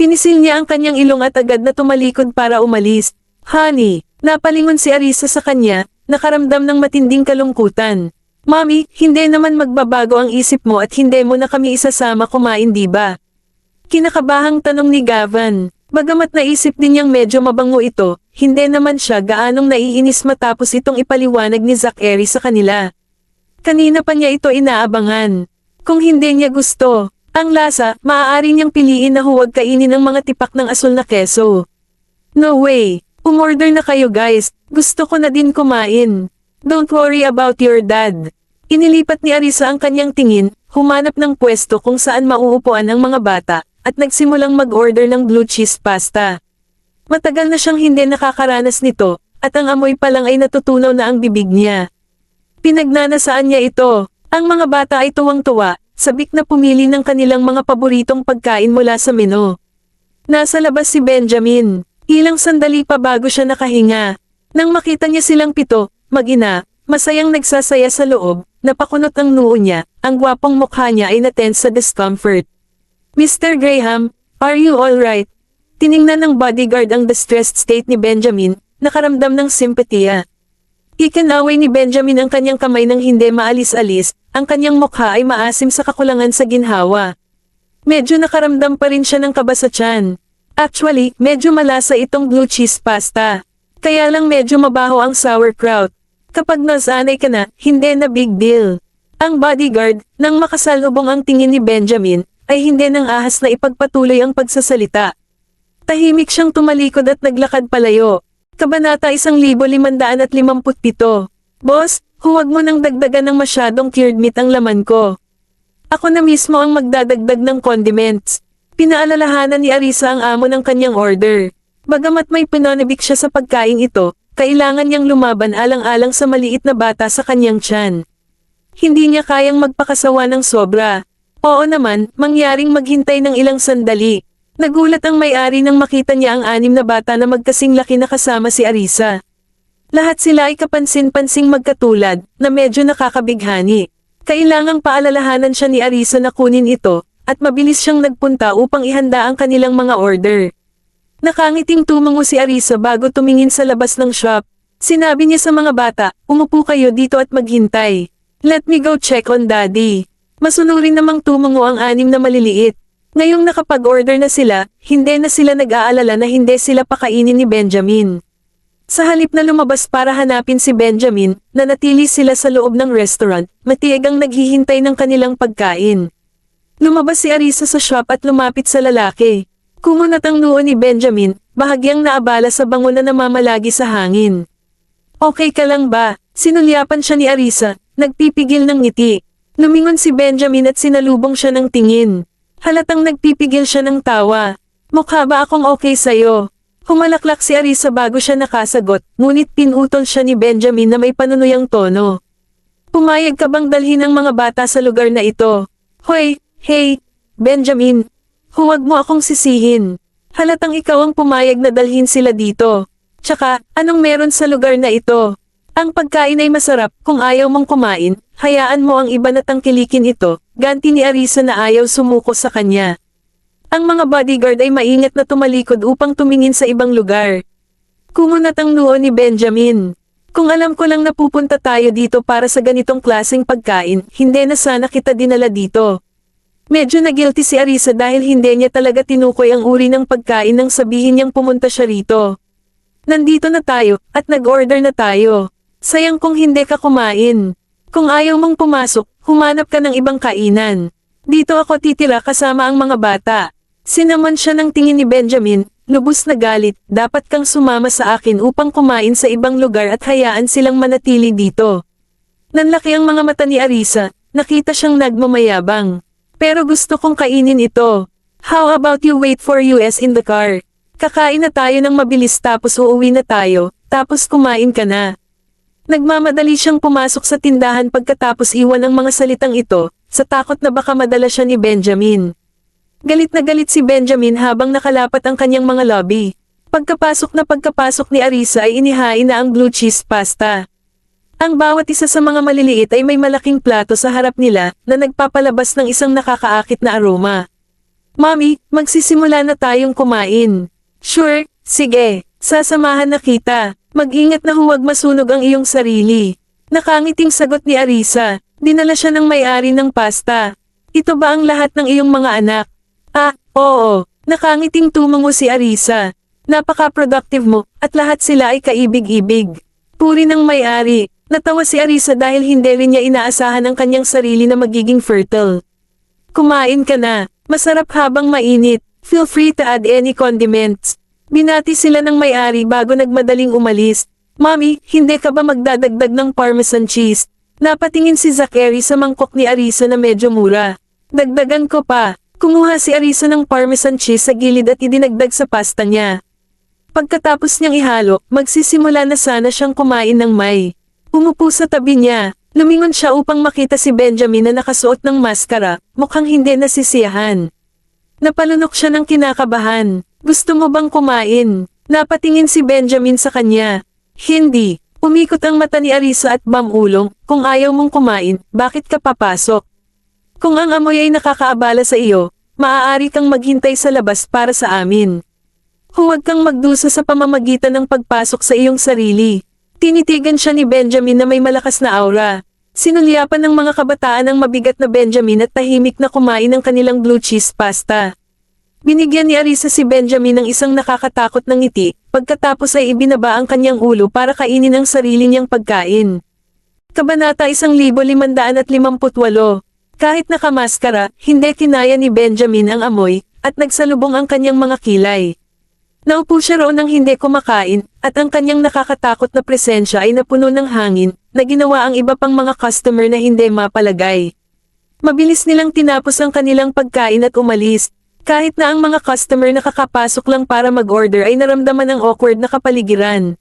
A: Pinisil niya ang kanyang ilong at agad na tumalikod para umalis. Honey, napalingon si Arisa sa kanya, nakaramdam ng matinding kalungkutan. Mommy, hindi naman magbabago ang isip mo at hindi mo na kami isasama kumain diba? Kinakabahang tanong ni Gavin. Bagamat naisip din niyang medyo mabango ito, hindi naman siya gaanong naiinis matapos itong ipaliwanag ni Zachary sa kanila. Kanina pa niya ito inaabangan. Kung hindi niya gusto, ang lasa, maaari niyang piliin na huwag kainin ng mga tipak ng asul na keso. No way, umorder na kayo guys, gusto ko na din kumain. Don't worry about your dad. Inilipat ni Arisa ang kanyang tingin, humanap ng pwesto kung saan mauupuan ang mga bata, at nagsimulang mag-order ng blue cheese pasta. Matagal na siyang hindi nakakaranas nito, at ang amoy pa lang ay natutunaw na ang bibig niya. Pinagnanasaan niya ito. Ang mga bata ay tuwang-tuwa, sabik na pumili ng kanilang mga paboritong pagkain mula sa menu. Nasa labas si Benjamin. Ilang sandali pa bago siya nakahinga. Nang makita niya silang pito, mag-ina, masayang nagsasaya sa loob, napakunot ang noo niya, ang gwapong mukha niya ay natense sa discomfort. Mr. Graham, are you alright? Tiningnan ng bodyguard ang distressed state ni Benjamin, nakaramdam ng simpatiya. Ikinaway ni Benjamin ang kanyang kamay nang hindi maalis-alis, ang kanyang mukha ay maasim sa kakulangan sa ginhawa. Medyo nakaramdam pa rin siya ng kaba sa tiyan. Actually, medyo malasa itong blue cheese pasta. Kaya lang medyo mabaho ang sauerkraut. Kapag nasanay ka na, hindi na big deal. Ang bodyguard, nang makasalubong ang tingin ni Benjamin, ay hindi nang ahas na ipagpatuloy ang pagsasalita. Tahimik siyang tumalikod at naglakad palayo. Kabanata 1557. Boss, huwag mo nang dagdagan ng masyadong cured meat ang laman ko. Ako na mismo ang magdadagdag ng condiments. Pinaalalahanan ni Arisa ang amo ng kanyang order. Bagamat may pinanabik siya sa pagkain ito, kailangan niyang lumaban alang-alang sa maliit na bata sa kanyang tiyan. Hindi niya kayang magpakasawa ng sobra. Oo naman, mangyaring maghintay ng ilang sandali. Nagulat ang may-ari nang makita niya ang 6 na bata na magkasing laki na kasama si Arisa. Lahat sila ay kapansin-pansing magkatulad, na medyo nakakabighani. Kailangang paalalahanan siya ni Arisa na kunin ito, at mabilis siyang nagpunta upang ihanda ang kanilang mga order. Nakangiting tumango si Arisa bago tumingin sa labas ng shop. Sinabi niya sa mga bata, umupo kayo dito at maghintay. Let me go check on daddy. Masunurin namang tumango ang 6 na maliliit. Ngayong nakapag-order na sila, hindi na sila nag-aalala na hindi sila pakainin ni Benjamin. Sa halip na lumabas para hanapin si Benjamin, nanatili sila sa loob ng restaurant, matiyagang naghihintay ng kanilang pagkain. Lumabas si Arisa sa shop at lumapit sa lalaki. Kumunat ang noo ni Benjamin, bahagyang naabala sa bango na namamalagi sa hangin. Okay ka lang ba? Sinulyapan siya ni Arisa, nagpipigil ng ngiti. Lumingon si Benjamin at sinalubong siya ng tingin. Halatang nagpipigil siya ng tawa. Mukha ba akong okay sa'yo? Humalaklak si Arisa bago siya nakasagot, ngunit pinutol siya ni Benjamin na may panunuyang tono. Pumayag ka bang dalhin ang mga bata sa lugar na ito? Hoy, hey, Benjamin. Huwag mo akong sisihin. Halatang ikaw ang pumayag na dalhin sila dito. Tsaka, anong meron sa lugar na ito? Ang pagkain ay masarap, kung ayaw mong kumain, hayaan mo ang iba na tangkilikin ito, ganti ni Arisa na ayaw sumuko sa kanya. Ang mga bodyguard ay maingat na tumalikod upang tumingin sa ibang lugar. Kumunat ang noo ni Benjamin. Kung alam ko lang napupunta tayo dito para sa ganitong klaseng pagkain, hindi na sana kita dinala dito. Medyo na-guilty si Arisa dahil hindi niya talaga tinukoy ang uri ng pagkain nang sabihin niyang pumunta siya rito. Nandito na tayo, at nag-order na tayo. Sayang kung hindi ka kumain. Kung ayaw mong pumasok, humanap ka ng ibang kainan. Dito ako titira kasama ang mga bata. Sinamon siya ng tingin ni Benjamin, lubos na galit, dapat kang sumama sa akin upang kumain sa ibang lugar at hayaan silang manatili dito. Nanlaki ang mga mata ni Arisa, nakita siyang nagmamayabang. Pero gusto kong kainin ito. How about you wait for us in the car? Kakain na tayo ng mabilis tapos uuwi na tayo, tapos kumain ka na. Nagmamadali siyang pumasok sa tindahan pagkatapos iwan ang mga salitang ito, sa takot na baka madala siya ni Benjamin. Galit na galit si Benjamin habang nakalapat ang kanyang mga lobby. Pagkapasok ni Arisa ay inihain na ang blue cheese pasta. Ang bawat isa sa mga maliliit ay may malaking plato sa harap nila na nagpapalabas ng isang nakakaakit na aroma. Mommy, magsisimula na tayong kumain. Sure, sige, sasamahan na kita. Mag-ingat na huwag masunog ang iyong sarili. Nakangiting sagot ni Arisa. Dinala siya ng may-ari ng pasta. Ito ba ang lahat ng iyong mga anak? Ah, oo. Nakangiting tumango si Arisa. Napaka-productive mo, at lahat sila ay kaibig-ibig. Puri ng may-ari. Natawa si Arisa dahil hindi rin niya inaasahan ang kanyang sarili na magiging fertile. Kumain ka na. Masarap habang mainit. Feel free to add any condiments. Binati sila ng may-ari bago nagmadaling umalis. Mommy, hindi ka ba magdadagdag ng parmesan cheese? Napatingin si Zachary sa mangkok ni Arisa na medyo mura. Dagdagan ko pa. Kumuha si Arisa ng parmesan cheese sa gilid at idinagdag sa pasta niya. Pagkatapos niyang ihalo, magsisimula na sana siyang kumain ng may. Umupo sa tabi niya. Lumingon siya upang makita si Benjamin na nakasuot ng maskara, mukhang hindi nasisiyahan. Napalunok siya ng kinakabahan. Gusto mo bang kumain? Napatingin si Benjamin sa kanya. Hindi. Umikot ang mata ni Arisa at bamulong, kung ayaw mong kumain, bakit ka papasok? Kung ang amoy ay nakakaabala sa iyo, maaari kang maghintay sa labas para sa amin. Huwag kang magdusa sa pamamagitan ng pagpasok sa iyong sarili. Tinitigan siya ni Benjamin na may malakas na aura. Sinulyapan ng mga kabataan ang mabigat na Benjamin at tahimik na kumain ng kanilang blue cheese pasta. Binigyan ni Arisa si Benjamin ng isang nakakatakot na ngiti, pagkatapos ay ibinaba ang kanyang ulo para kainin ang sarili niyang pagkain. Kabanata 1558. Kahit nakamaskara, hindi kinaya ni Benjamin ang amoy, at nagsalubong ang kanyang mga kilay. Naupo siya roon ng hindi kumakain, at ang kanyang nakakatakot na presensya ay napuno ng hangin, na ginawa ang iba pang mga customer na hindi mapalagay. Mabilis nilang tinapos ang kanilang pagkain at umalis. Kahit na ang mga customer nakakapasok lang para mag-order ay naramdaman ang awkward na kapaligiran.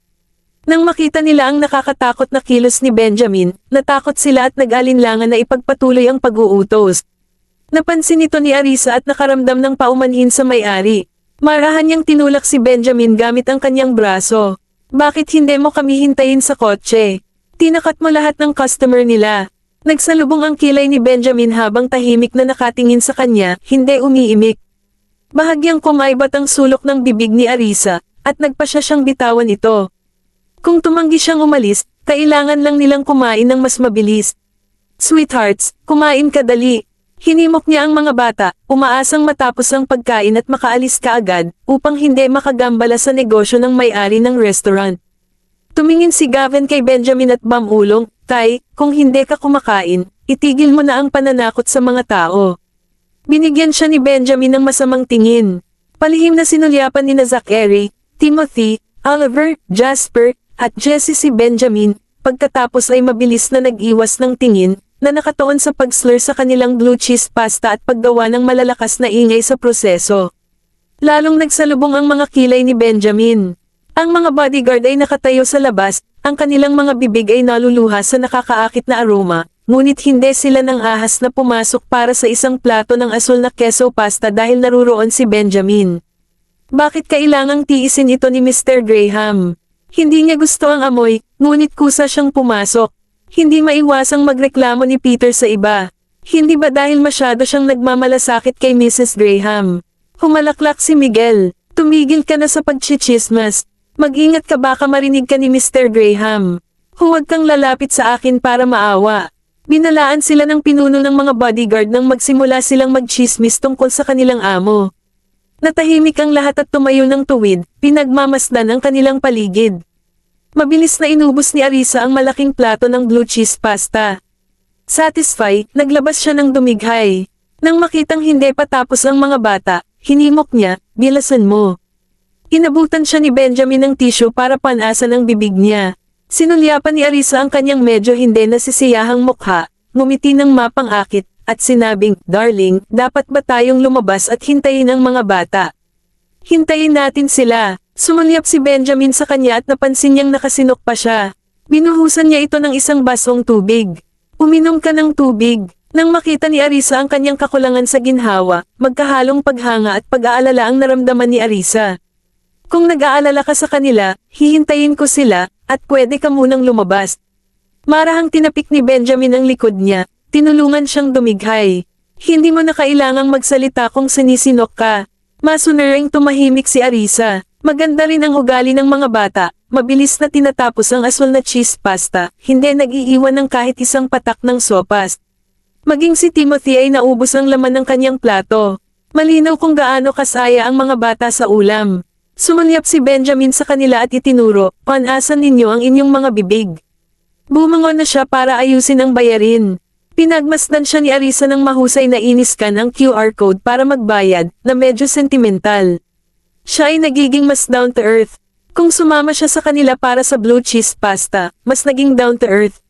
A: Nang makita nila ang nakakatakot na kilos ni Benjamin, natakot sila at nag-alinlangan na ipagpatuloy ang pag-uutos. Napansin ito ni Arisa at nakaramdam ng paumanhin sa may-ari. Marahan niyang tinulak si Benjamin gamit ang kanyang braso. Bakit hindi mo kami hintayin sa kotse? Tinakat mo lahat ng customer nila. Nagsalubong ang kilay ni Benjamin habang tahimik na nakatingin sa kanya, hindi umiimik. Bahagyang kumaibat ang sulok ng bibig ni Arisa, at nagpasya siyang bitawan ito. Kung tumanggi siyang umalis, kailangan lang nilang kumain ng mas mabilis. Sweethearts, kumain ka dali. Hinimok niya ang mga bata, umaasang matapos ang pagkain at makaalis ka agad, upang hindi makagambala sa negosyo ng may-ari ng restaurant. Tumingin si Gavin kay Benjamin at bamulong, Tay, kung hindi ka kumakain, itigil mo na ang pananakot sa mga tao. Binigyan siya ni Benjamin ng masamang tingin. Palihim na sinulyapan ni Zachary, Timothy, Oliver, Jasper, at Jesse si Benjamin, pagkatapos ay mabilis na nag-iwas ng tingin, na nakatuon sa pag-slur sa kanilang blue cheese pasta at paggawa ng malalakas na ingay sa proseso. Lalong nagsalubong ang mga kilay ni Benjamin. Ang mga bodyguard ay nakatayo sa labas, ang kanilang mga bibig ay naluluha sa nakakaakit na aroma. Ngunit hindi sila nang ahas na pumasok para sa isang plato ng asul na queso pasta dahil naruroon si Benjamin. Bakit kailangang tiisin ito ni Mr. Graham? Hindi niya gusto ang amoy, ngunit kusa siyang pumasok. Hindi maiwasang magreklamo ni Peter sa iba. Hindi ba dahil masyado siyang nagmamalasakit kay Mrs. Graham? Humalaklak si Miguel. Tumigil ka na sa pagchichismas. Mag-ingat ka baka marinig ka ni Mr. Graham. Huwag kang lalapit sa akin para maawa. Binalaan sila ng pinuno ng mga bodyguard nang magsimula silang magchismis tungkol sa kanilang amo. Natahimik ang lahat at tumayo ng tuwid, pinagmamasdan ang kanilang paligid. Mabilis na inubos ni Arisa ang malaking plato ng blue cheese pasta. Satisfied, naglabas siya ng dumighay. Nang makitang hindi pa tapos ang mga bata, hinimok niya, bilasan mo. Inabutan siya ni Benjamin ng tissue para panasan ang bibig niya. Sinulyapan ni Arisa ang kanyang medyo hindi nasisiyahang mukha, ngumiti ng mapang-akit, at sinabing, Darling, dapat ba tayong lumabas at hintayin ang mga bata? Hintayin natin sila. Sumulyap si Benjamin sa kanya at napansin niyang nakasinok pa siya. Binuhusan niya ito ng isang basong tubig. Uminom ka ng tubig. Nang makita ni Arisa ang kanyang kakulangan sa ginhawa, magkahalong paghanga at pag-aalala ang naramdaman ni Arisa. Kung nag-aalala ka sa kanila, hihintayin ko sila, at pwede ka munang lumabas. Marahang tinapik ni Benjamin ang likod niya, tinulungan siyang dumighay. Hindi mo na kailangang magsalita kung sinisinok ka. Masunuring tumahimik si Arisa. Maganda rin ang ugali ng mga bata, mabilis na tinatapos ang asul na cheese pasta, hindi nag-iiwan ng kahit isang patak ng sopas. Maging si Timothy ay naubos ang laman ng kanyang plato. Malinaw kung gaano kasaya ang mga bata sa ulam. Sumulyap si Benjamin sa kanila at itinuro, panasan ninyo ang inyong mga bibig. Bumangon na siya para ayusin ang bayarin. Pinagmasdan siya ni Arisa ng mahusay na iniskan ang QR code para magbayad, na medyo sentimental. Siya ay nagiging mas down to earth. Kung sumama siya sa kanila para sa blue cheese pasta, mas naging down to earth.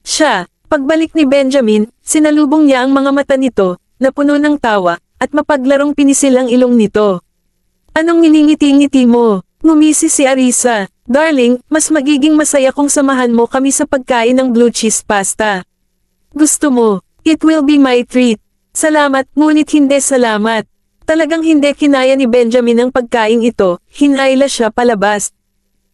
A: Siya, Pagbalik ni Benjamin, sinalubong niya ang mga mata nito, na puno ng tawa, at mapaglarong pinisil ang ilong nito. Anong ngilingiti-ngiti mo? Ngumisi si Arisa. Darling, mas magiging masaya kung samahan mo kami sa pagkain ng blue cheese pasta. Gusto mo? It will be my treat. Salamat, ngunit hindi salamat. Talagang hindi kinaya ni Benjamin ang pagkain ito, hinayla siya palabas.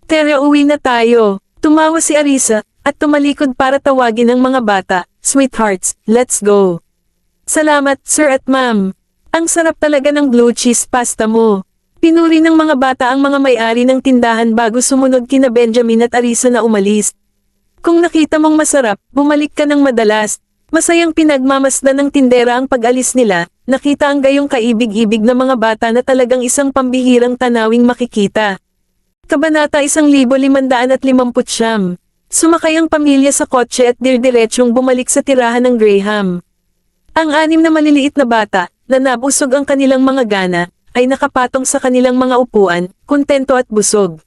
A: Tara, uwi na tayo. Tumawa si Arisa, at tumalikod para tawagin ang mga bata. Sweethearts, let's go. Salamat, sir at ma'am. Ang sarap talaga ng blue cheese pasta mo. Pinuri ng mga bata ang mga may-ari ng tindahan bago sumunod kina Benjamin at Arisa na umalis. Kung nakita mong masarap, bumalik ka ng madalas. Masayang pinagmamasdan ng tindera ang pag-alis nila, nakita ang gayong kaibig-ibig na mga bata na talagang isang pambihirang tanawing makikita. Kabanata 1559. Sumakay ang pamilya sa kotse at dirdiretsong bumalik sa tirahan ng Graham. Ang 6 na maliliit na bata, na nabusog ang kanilang mga gana, ay nakapatong sa kanilang mga upuan, kontento at busog.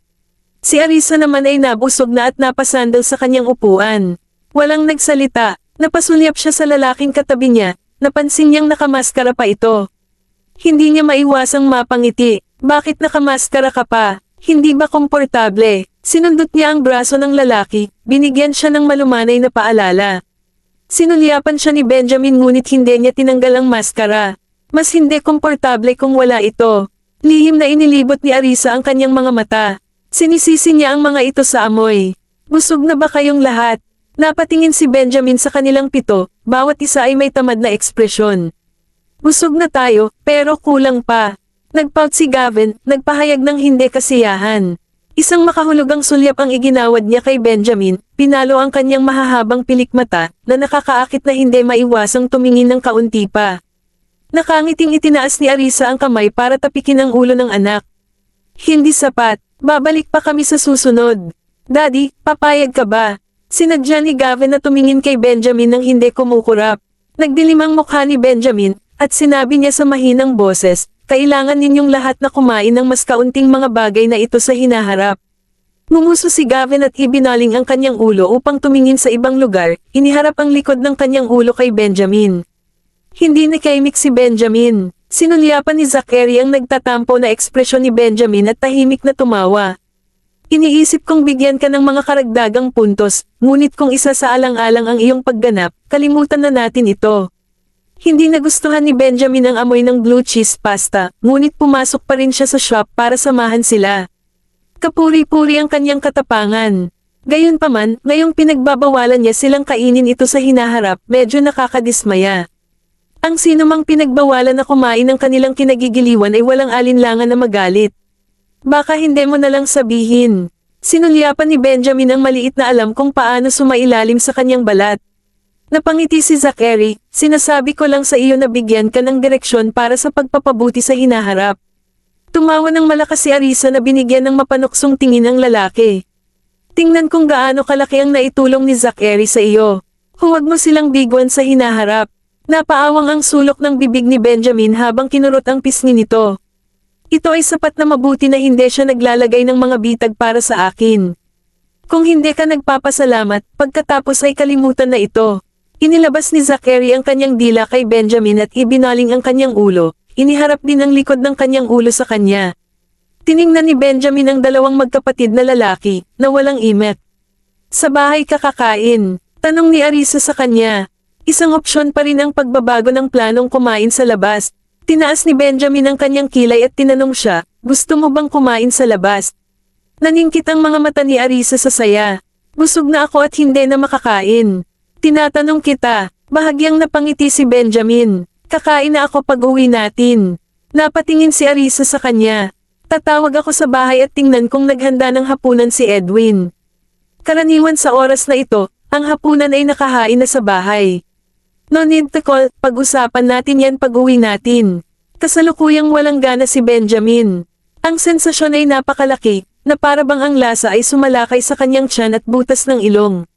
A: Si Arisa naman ay nabusog na at napasandal sa kanyang upuan. Walang nagsalita, napasulyap siya sa lalaking katabi niya, napansin niyang nakamaskara pa ito. Hindi niya maiwasang mapangiti. Bakit nakamaskara ka pa? Hindi ba komportable? Sinundot niya ang braso ng lalaki, binigyan siya ng malumanay na paalala. Sinulyapan siya ni Benjamin ngunit hindi niya tinanggal ang maskara. Mas hindi komportable kung wala ito. Lihim na inilibot ni Arisa ang kanyang mga mata. Sinisisi niya ang mga ito sa amoy. Busog na ba kayong lahat? Napatingin si Benjamin sa kanilang 7, bawat isa ay may tamad na ekspresyon. Busog na tayo, pero kulang pa. Nagpout si Gavin, nagpahayag ng hindi kasiyahan. Isang makahulugang sulyap ang iginawad niya kay Benjamin, pinalo ang kanyang mahahabang pilikmata, na nakakaakit na hindi maiwasang tumingin ng kaunti pa. Nakangiting itinaas ni Arisa ang kamay para tapikin ang ulo ng anak. Hindi sapat, babalik pa kami sa susunod. Daddy, papayag ka ba? Sinadya ni Gavin na tumingin kay Benjamin nang hindi kumukurap. Nagdilim ang mukha ni Benjamin, at sinabi niya sa mahinang boses, kailangan ninyong lahat na kumain ng mas kaunting mga bagay na ito sa hinaharap. Ngumuso si Gavin at ibinaling ang kanyang ulo upang tumingin sa ibang lugar, iniharap ang likod ng kanyang ulo kay Benjamin. Hindi nakaimik si Benjamin. Sinulyapan ni Zachary ang nagtatampo na ekspresyon ni Benjamin at tahimik na tumawa. Iniisip kong bigyan ka ng mga karagdagang puntos, ngunit kung isa sa alang-alang ang iyong pagganap, kalimutan na natin ito. Hindi nagustuhan ni Benjamin ang amoy ng blue cheese pasta, ngunit pumasok pa rin siya sa shop para samahan sila. Kapuri-puri ang kanyang katapangan. Gayunpaman, ngayong pinagbabawalan niya silang kainin ito sa hinaharap, medyo nakakadismaya. Ang sinumang pinagbawalan na kumain ng kanilang kinagigiliwan ay walang alinlangan na magalit. Baka hindi mo na lang sabihin. Sinulyapan ni Benjamin ang maliit na alam kung paano sumailalim sa kanyang balat. Napangiti si Zachary, sinasabi ko lang sa iyo na bigyan ka ng direksyon para sa pagpapabuti sa hinaharap. Tumawa ng malakas si Arisa na binigyan ng mapanuksong tingin ang lalaki. Tingnan kung gaano kalaki ang naitulong ni Zachary sa iyo. Huwag mo silang biguan sa hinaharap. Napaawang ang sulok ng bibig ni Benjamin habang kinurot ang pisngi nito. Ito ay sapat na mabuti na hindi siya naglalagay ng mga bitag para sa akin. Kung hindi ka nagpapasalamat, pagkatapos ay kalimutan na ito. Inilabas ni Zachary ang kanyang dila kay Benjamin at ibinaling ang kanyang ulo. Iniharap din ang likod ng kanyang ulo sa kanya. Tiningnan ni Benjamin ang dalawang magkapatid na lalaki, na walang imet. Sa bahay ka kakain? Tanong ni Arisa sa kanya. Isang opsyon pa rin ang pagbabago ng planong kumain sa labas. Tinaas ni Benjamin ang kanyang kilay at tinanong siya, gusto mo bang kumain sa labas? Naningkit ang mga mata ni Arisa sa saya. Busog na ako at hindi na makakain. Tinatanong kita, bahagyang napangiti si Benjamin. Kakain na ako pag uwi natin. Napatingin si Arisa sa kanya. Tatawag ako sa bahay at tingnan kung naghanda ng hapunan si Edwin. Karaniwan sa oras na ito, ang hapunan ay nakahain na sa bahay. No need to call, pag-usapan natin yan pag-uwi natin. Kasalukuyang walang gana si Benjamin. Ang sensasyon ay napakalaki, na para bang ang lasa ay sumalakay sa kanyang tiyan at butas ng ilong.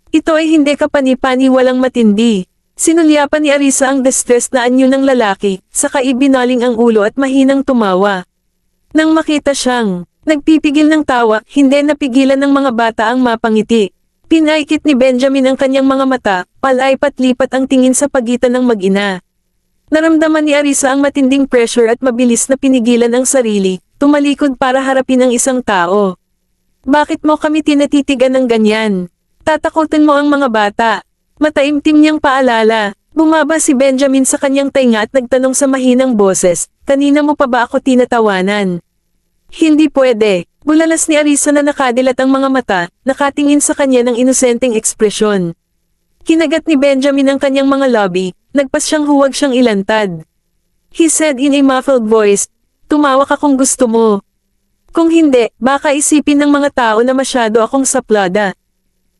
A: Ito ay hindi kapani-pani walang matindi. Sinulyapan ni Arisa ang distress na anyo ng lalaki, saka ibinaling ang ulo at mahinang tumawa. Nang makita siyang nagpipigil ng tawa, hindi napigilan ng mga bata ang mapangiti. Pinaikit ni Benjamin ang kanyang mga mata, palay-pat-lipat ang tingin sa pagitan ng mag-ina. Naramdaman ni Arisa ang matinding pressure at mabilis na pinigilan ang sarili, tumalikod para harapin ang isang tao. Bakit mo kami tinatitigan ng ganyan? Tatakutin mo ang mga bata. Mataimtim niyang paalala. Bumaba si Benjamin sa kanyang tainga at nagtanong sa mahinang boses, kanina mo pa ba ako tinatawanan? Hindi pwede. Bulalas ni Arisa na nakadilat ang mga mata, nakatingin sa kanya ng inosenteng ekspresyon. Kinagat ni Benjamin ang kanyang mga labi, nagpas siyang huwag siyang ilantad. He said in a muffled voice, tumawa ka kung gusto mo. Kung hindi, baka isipin ng mga tao na masyado akong saplada.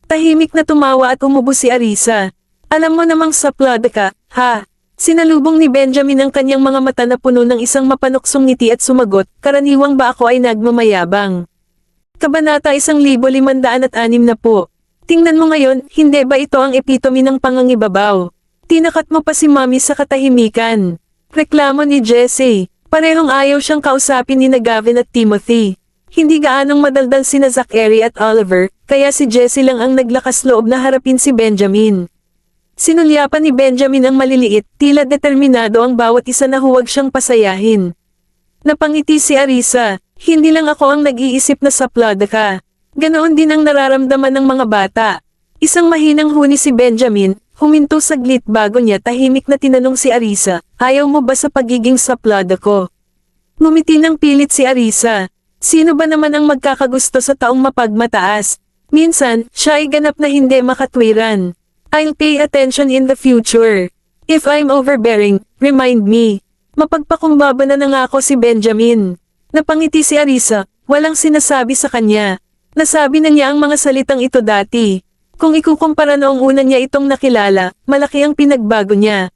A: Tahimik na tumawa at umubo si Arisa. Alam mo namang saplada ka, ha? Sinalubong ni Benjamin ang kanyang mga mata na puno ng isang mapanuksong ngiti at sumagot, karaniwang ba ako ay nagmamayabang? Kabanata 1560. Tingnan mo ngayon, hindi ba ito ang epitome ng pangangibabaw? Tinakat mo pa si Mommy sa katahimikan. Reklamo ni Jessie. Parehong ayaw siyang kausapin ni Gavin at Timothy. Hindi gaanong madaldal sina Zachary at Oliver, kaya si Jessie lang ang naglakas loob na harapin si Benjamin. Sinulyapan ni Benjamin ang maliliit, tila determinado ang bawat isa na huwag siyang pasayahin. Napangiti si Arisa, hindi lang ako ang nag-iisip na saplada ka. Ganoon din ang nararamdaman ng mga bata. Isang mahinang huni si Benjamin, huminto saglit bago niya tahimik na tinanong si Arisa, ayaw mo ba sa pagiging saplada ko? Ngumiti ng pilit si Arisa. Sino ba naman ang magkakagusto sa taong mapagmataas? Minsan, siya ay ganap na hindi makatwiran. I'll pay attention in the future. If I'm overbearing, remind me. Mapagpakumbaba na nangako si Benjamin. Napangiti si Arisa, walang sinasabi sa kanya. Nasabi na niya ang mga salitang ito dati. Kung ikukumpara noong una niya itong nakilala, malaki ang pinagbago niya.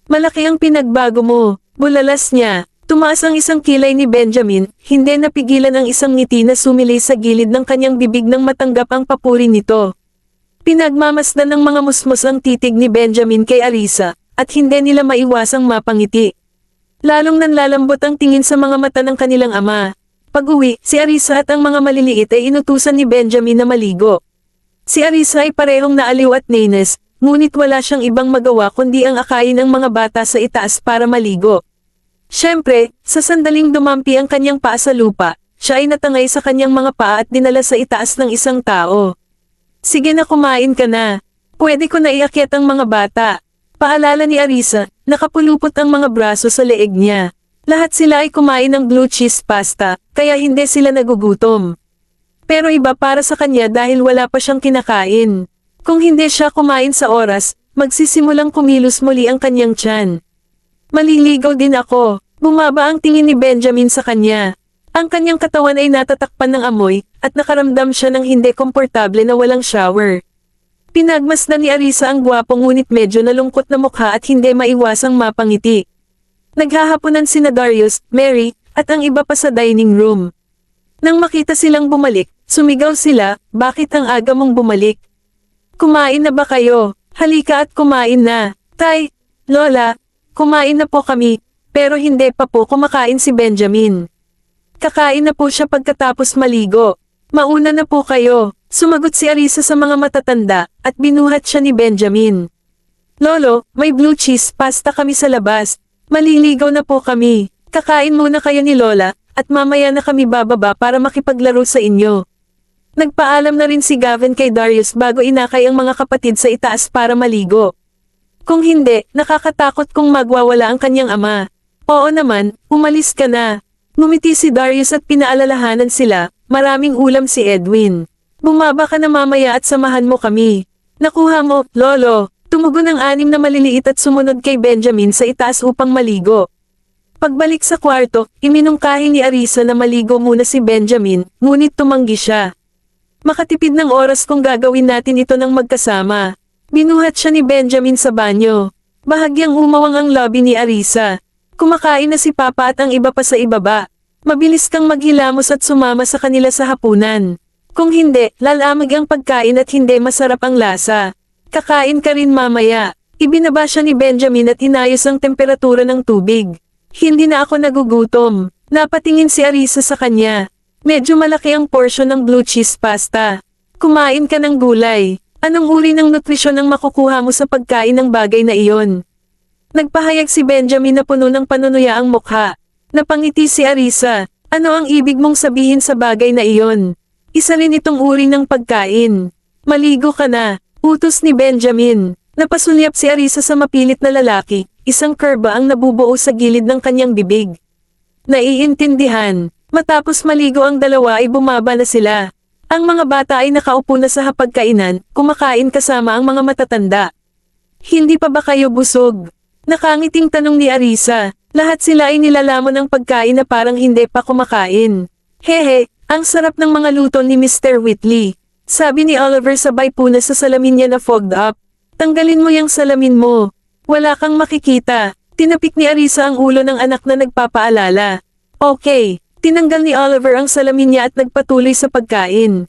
A: Malaki ang pinagbago mo, bulalas niya. Tumaas ang isang kilay ni Benjamin, hindi napigilan ang isang ngiti na sumilay sa gilid ng kanyang bibig nang matanggap ang papuri nito. Pinagmamasdan ng mga musmos ang titig ni Benjamin kay Arisa, at hindi nila maiwasang mapangiti. Lalong nanlalambot ang tingin sa mga mata ng kanilang ama. Pag-uwi, si Arisa at ang mga maliliit ay inutusan ni Benjamin na maligo. Si Arisa ay parehong naaliw at nainis, ngunit wala siyang ibang magawa kundi ang akayin ang mga bata sa itaas para maligo. Siyempre, sa sandaling dumampi ang kanyang paa sa lupa, siya ay natangay sa kanyang mga paa at dinala sa itaas ng isang tao. Sige na, kumain ka na. Pwede ko na iakyat ang mga bata. Paalala ni Arisa, nakapulupot ang mga braso sa leeg niya. Lahat sila ay kumain ng blue cheese pasta, kaya hindi sila nagugutom. Pero iba para sa kanya dahil wala pa siyang kinakain. Kung hindi siya kumain sa oras, magsisimulang kumilos muli ang kanyang tiyan. Maliligaw din ako. Bumaba ang tingin ni Benjamin sa kanya. Ang kanyang katawan ay natatakpan ng amoy, at nakaramdam siya ng hindi komportable na walang shower. Pinagmasdan ni Arisa ang gwapong ngunit medyo nalungkot na mukha at hindi maiwasang mapangiti. Naghahaponan sina Darius, Mary, at ang iba pa sa dining room. Nang makita silang bumalik, sumigaw sila, bakit ang aga mong bumalik? Kumain na ba kayo? Halika at kumain na. Tay, Lola, kumain na po kami, pero hindi pa po kumakain si Benjamin. Kakain na po siya pagkatapos maligo. Mauna na po kayo. Sumagot si Arisa sa mga matatanda, at binuhat siya ni Benjamin. Lolo, may blue cheese pasta kami sa labas. Maliligaw na po kami. Kakain muna kayo ni Lola, at mamaya na kami bababa para makipaglaro sa inyo. Nagpaalam na rin si Gavin kay Darius bago inakay ang mga kapatid sa itaas para maligo. Kung hindi, nakakatakot kung magwawala ang kanyang ama. Oo naman, umalis ka na. Ngumiti si Darius at pinaalalahanan sila, maraming ulam si Edwin. Bumaba ka na mamaya at samahan mo kami. Nakuha mo, Lolo. Tumugon ang 6 na maliliit at sumunod kay Benjamin sa itaas upang maligo. Pagbalik sa kwarto, iminungkahi ni Arisa na maligo muna si Benjamin, ngunit tumanggi siya. Makatipid ng oras kung gagawin natin ito ng magkasama. Binuhat siya ni Benjamin sa banyo. Bahagyang umawang ang lobby ni Arisa. Kumakain na si Papa at ang iba pa sa ibaba. Mabilis kang maghilamos at sumama sa kanila sa hapunan. Kung hindi, lalamig ang pagkain at hindi masarap ang lasa. Kakain ka rin mamaya. Ibinaba siya ni Benjamin at inayos ang temperatura ng tubig. Hindi na ako nagugutom. Napatingin si Arisa sa kanya. Medyo malaki ang portion ng blue cheese pasta. Kumain ka ng gulay. Anong uri ng nutrisyon ang makukuha mo sa pagkain ng bagay na iyon? Nagpahayag si Benjamin na puno ng panunuyaang mukha. Napangiti si Arisa. Ano ang ibig mong sabihin sa bagay na iyon? Isa rin itong uri ng pagkain. Maligo ka na. Utos ni Benjamin. Napasulyap si Arisa sa mapilit na lalaki. Isang kurba ang nabubuo sa gilid ng kanyang bibig. Naiintindihan. Matapos maligo ang dalawa ay bumaba na sila. Ang mga bata ay nakaupo na sa hapagkainan, kumakain kasama ang mga matatanda. Hindi pa ba kayo busog? Nakangiting tanong ni Arisa. Lahat sila ay nilalamon ng pagkain na parang hindi pa kumakain. Hehe, ang sarap ng mga luto ni Mr. Whitley. Sabi ni Oliver sabay punas sa salamin niya na fogged up. Tanggalin mo yung salamin mo. Wala kang makikita. Tinapik ni Arisa ang ulo ng anak na nagpapaalala. Okay. Tinanggal ni Oliver ang salamin niya at nagpatuloy sa pagkain.